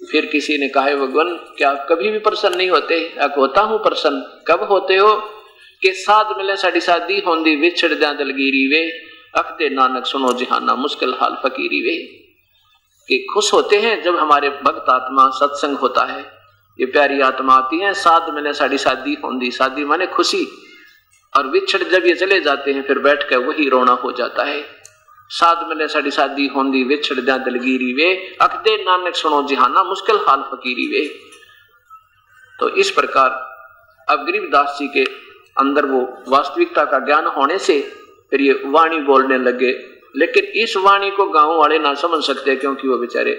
फिर किसी ने कहा, भगवान क्या आप कभी भी प्रसन्न नहीं होते? होता हूं प्रसन्न। कब होते हो? कि साध मिले साड़ी शादी होंदी विछड़ दिया दलगीरी वे, अखते नानक सुनो जहाना मुश्किल हाल फकीरी वे। कि खुश होते हैं जब हमारे भक्त आत्मा सत्संग होता है, ये प्यारी आत्मा आती है, साध मिले साड़ी शादी होंदी, शादी माने खुशी, और विछड़ जब ये चले जाते हैं फिर बैठ कर वही रोना हो जाता है। साध मिले साड़ी शादी होंदी विछड़ दिया दलगीरी वे, अखते नानक सुनो जहाना मुश्किल हाल फकीरी वे। तो इस प्रकार अब गरीबदास जी के अंदर वो वास्तविकता का ज्ञान होने से फिर ये वाणी बोलने लगे। लेकिन इस वाणी को गांव वाले ना समझ सकते, क्योंकि वो बेचारे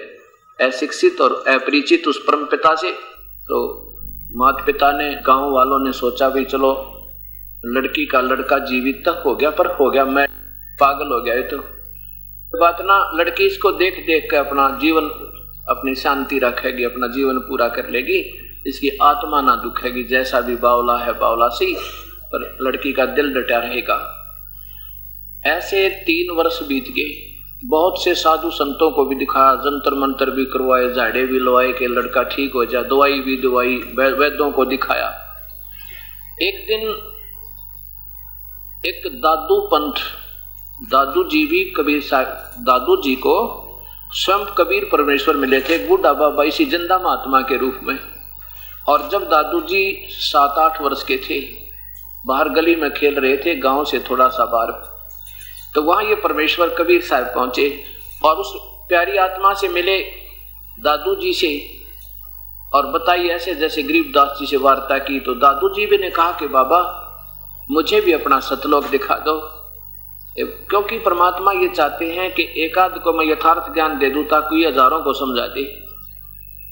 अशिक्षित और अपरिचित उस परम पिता से। तो माता पिता ने, गांव वालों ने सोचा भी चलो लड़की का लड़का जीवित तक हो गया, पर हो गया मैं पागल हो गया। ये तो बात ना, लड़की इसको देख देख कर अपना जीवन, अपनी शांति रखेगी, अपना जीवन पूरा कर लेगी, इसकी आत्मा ना दुखेगी। जैसा भी बावला है बावला सी, पर लड़की का दिल डटा रहेगा। ऐसे 3 वर्ष बीत गए। बहुत से साधु संतों को भी दिखाया, जंतर मंतर भी करवाए, झाड़े भी लवाए कि लड़का ठीक हो जाए, दवाई भी दवाई, वैद्यों को दिखाया। एक दिन एक दादू पंथ, दादू जी भी कबीर साहब, दादू जी को स्वयं कबीर परमेश्वर मिले थे, बूढ़ा बाबा इसी जिंदा महात्मा के रूप में। और जब दादू जी 7-8 वर्ष के थे, बाहर गली में खेल रहे थे, गांव से थोड़ा सा बाहर, तो वहां ये परमेश्वर कबीर साहब पहुंचे और उस प्यारी आत्मा से मिले दादू जी से, और बताई ऐसे जैसे गरीबदास जी से वार्ता की। तो दादू जी भी ने कहा कि बाबा मुझे भी अपना सतलोक दिखा दो, क्योंकि परमात्मा ये चाहते हैं कि एकाध को मैं यथार्थ ज्ञान दे दूं ताकि हजारों को समझा दे,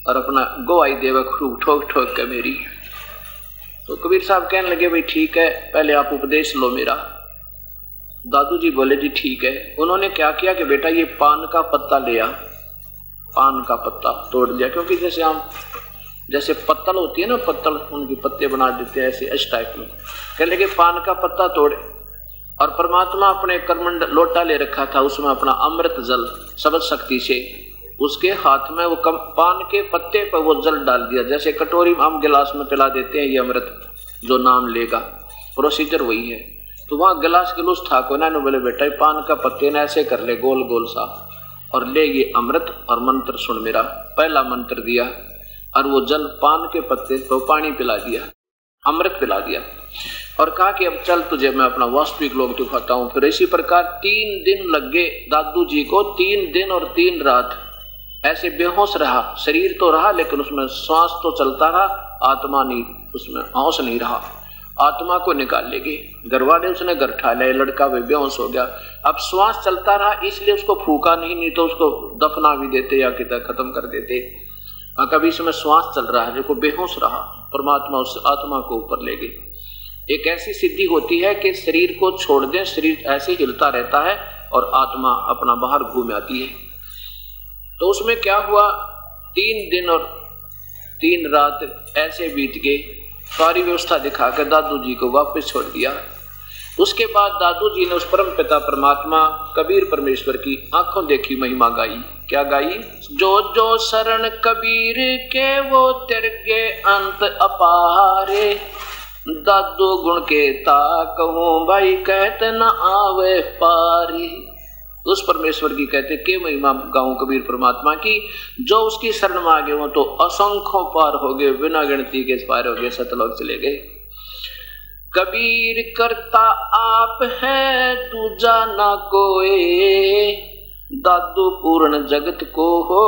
और अपना गोवाई देव खूब ठोक ठोक के मेरी। तो कबीर साहब कहने लगे, भाई ठीक है, पहले आप उपदेश लो मेरा। दादू जी बोले, जी ठीक है। उन्होंने क्या किया कि बेटा ये पान का पत्ता लिया, पान का पत्ता तोड़ लिया, क्योंकि जैसे हम जैसे पत्तल होती है ना, पत्तल उनके पत्ते बना देते हैं ऐसे इस टाइप में। कहने लगे पान का पत्ता तोड़े, और परमात्मा अपने करमंड लोटा ले रखा था, उसमें अपना अमृत जल सबद शक्ति से उसके हाथ में वो पान के पत्ते पर वो जल डाल दिया, जैसे कटोरी में हम गिलास में पिला देते हैं ये अमृत, जो नाम लेगा प्रोसीजर वही है। तो वहां गिलास गिलूस था को ना, बोले बेटा पान का पत्ते ना ऐसे कर ले गोल गोल सा, और ले ये अमृत और मंत्र सुन मेरा। पहला मंत्र दिया और वो जल पान के पत्ते को पानी पिला दिया, अमृत पिला दिया, और कहा कि अब चल तुझे मैं अपना वास्तविक लोक दिखाता हूं। फिर इसी प्रकार 3 दिन लग गए दादू जी को, 3 दिन और 3 रात ऐसे बेहोश रहा। शरीर तो रहा लेकिन उसमें श्वास तो चलता रहा, आत्मा नहीं, उसमें होश नहीं रहा। आत्मा को निकाल लेगी, घरवाले उसने घर ठा लिया, लड़का भी बेहोश हो गया। अब श्वास चलता रहा इसलिए उसको फूका नहीं तो उसको दफना भी देते या कितना खत्म कर देते। कभी इसमें श्वास चल रहा है, देखो बेहोश रहा, परमात्मा उस आत्मा को ऊपर ले गई। एक ऐसी सिद्धि होती है कि शरीर को छोड़ दें, शरीर ऐसे हिलता रहता है और आत्मा अपना बाहर घूम आती है। तो उसमें क्या हुआ, 3 दिन और 3 रात ऐसे बीत गए। सारी व्यवस्था दिखाकर दादू जी को वापस छोड़ दिया। उसके बाद दादू जी ने उस परम पिता परमात्मा कबीर परमेश्वर की आंखों देखी महिमा गाई। क्या गाई? जो जो शरण कबीर के वो तिरगे अंत अपारे, दादू गुण के ता कहूं भाई कहते न आवे पारी। उस परमेश्वर की कहते के महिमा गाऊं कबीर परमात्मा की, जो उसकी शरण में आ गए वो तो असंख्यों पार हो गए, बिना गिनती के पार हो गए, सतलोक चले गए। कबीर करता आप है दूजा ना कोई, दादू पूर्ण जगत को हो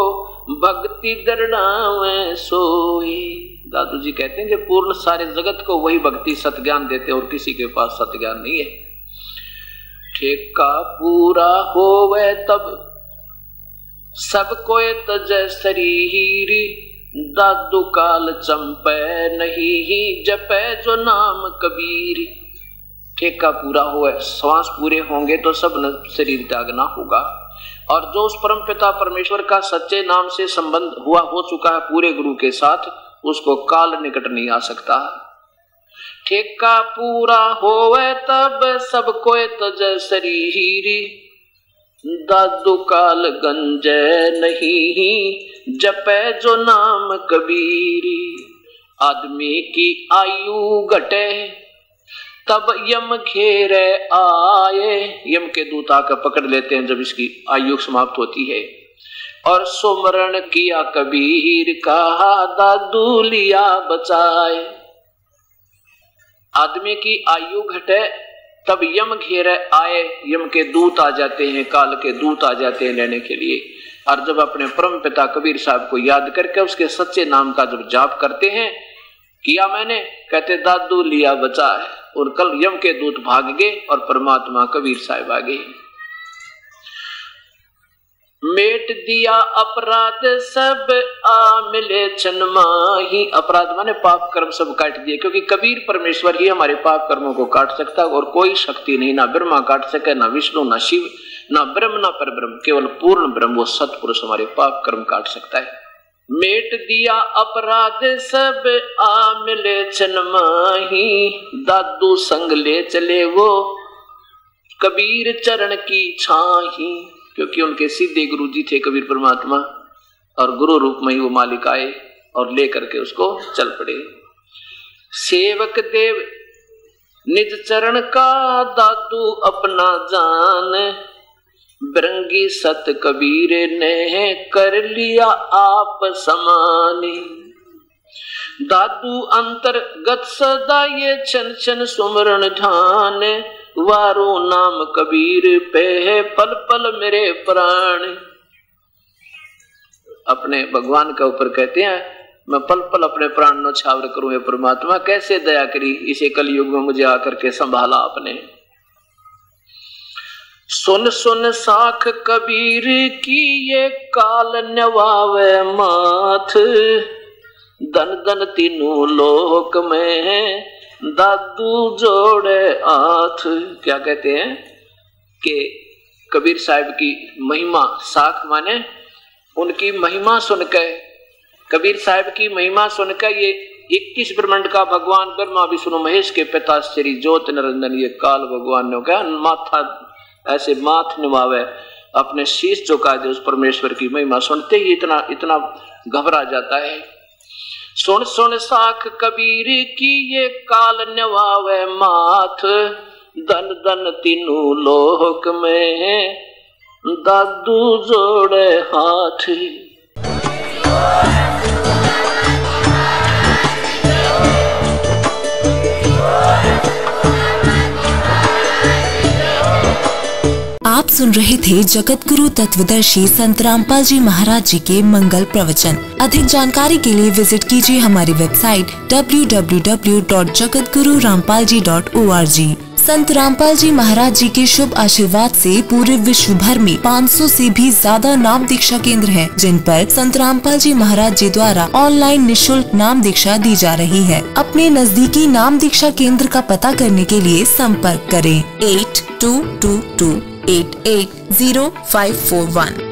भक्ति दरड़ावे सोई। दादू जी कहते हैं कि पूर्ण सारे जगत को वही भक्ति सत ज्ञान देते और किसी के पास सत ज्ञान नहीं है। ठेका पूरा होवे तब सब कोई तजय शरीरी, दादू काल चंपे नहीं जपे जो नाम कबीर। ठेका पूरा हुआ, श्वास पूरे होंगे तो सब शरीर त्यागना होगा। और जो उस परम पिता परमेश्वर का सच्चे नाम से संबंध हुआ हो चुका है पूरे गुरु के साथ, उसको काल निकट नहीं आ सकता। ठेका पूरा होवे तब सब कोई तज शरीरी, दादू काल गंजे नहीं, जपे जो नाम कबीरी। आदमी की आयु घटे, तब यम घेरे आए। यम के दूत आकर पकड़ लेते हैं जब इसकी आयु समाप्त होती है। और सुमरण किया कबीर कहा, दादू लिया बचाए। आदमी की आयु घटे तब यम घेरे आए। यम के दूत आ जाते हैं, काल के दूत आ जाते हैं लेने के लिए। और जब अपने परम पिता कबीर साहब को याद करके उसके सच्चे नाम का जब जाप करते हैं, किया मैंने, कहते दादू लिया बचा है। और कल यम के दूत भाग गए और परमात्मा कबीर साहब आ गए। मेट दिया अपराध सब आ मिले छनमाही। अपराध माने पाप कर्म सब काट दिए, क्योंकि कबीर परमेश्वर ही हमारे पाप कर्मों को काट सकता है और कोई शक्ति नहीं, ना ब्रह्मा काट सके, ना विष्णु, ना शिव, ना ब्रह्म, ना परब्रह्म। केवल पूर्ण ब्रह्म वो सतपुरुष हमारे पाप कर्म काट सकता है। मेट दिया अपराध सब आ मिले छनमाही, दादू संग ले चले वो कबीर चरण की छाही। क्योंकि उनके सीधे गुरु जी थे कबीर परमात्मा, और गुरु रूप में ही वो मालिक आए और लेकर के उसको चल पड़े। सेवक देव निज चरण का दादू अपना जान, बिरंगी सत कबीर ने कर लिया आप समानी। दादू अंतर्गत सदा ये छन छन सुमरण ध्यान, वारो नाम कबीर पे है पल पल मेरे प्राण। अपने भगवान के ऊपर कहते हैं, मैं पल पल अपने प्राण न्यौछावर करूं। हे परमात्मा कैसे दया करी, इसे कलयुग में मुझे आकर के संभाला आपने। सुन सुन साख कबीर की ये काल न्यवावे माथ, दन दन तीनों लोक में दादू जोड़े हाथ। क्या कहते हैं कि कबीर साहब की महिमा, साख माने उनकी महिमा सुनकर, कबीर साहब की महिमा सुनकर ये 21 ब्रह्मांड का भगवान ब्रह्मा विष्णु महेश के पिता श्री ज्योत निरंजन ये काल भगवान ने कहा माथा ऐसे माथ निभावे, अपने शीश झुका दे उस परमेश्वर की महिमा सुनते ही इतना इतना घबरा जाता है। सुन सुन साख कबीर की ये काल निभावे माथ, दन दन तीनों लोक में दादू जोड़े हाथ। आप सुन रहे थे जगत गुरु तत्वदर्शी संत रामपाल जी महाराज जी के मंगल प्रवचन। अधिक जानकारी के लिए विजिट कीजिए हमारी वेबसाइट www.jagatgururampalji.org। संत रामपाल जी महाराज जी के शुभ आशीर्वाद से पूरे विश्व भर में 500 से भी ज्यादा नाम दीक्षा केंद्र हैं, जिन पर संत रामपाल जी महाराज जी द्वारा ऑनलाइन निःशुल्क नाम दीक्षा दी जा रही है। अपने नजदीकी नाम दीक्षा केंद्र का पता करने के लिए संपर्क करें 8222880541।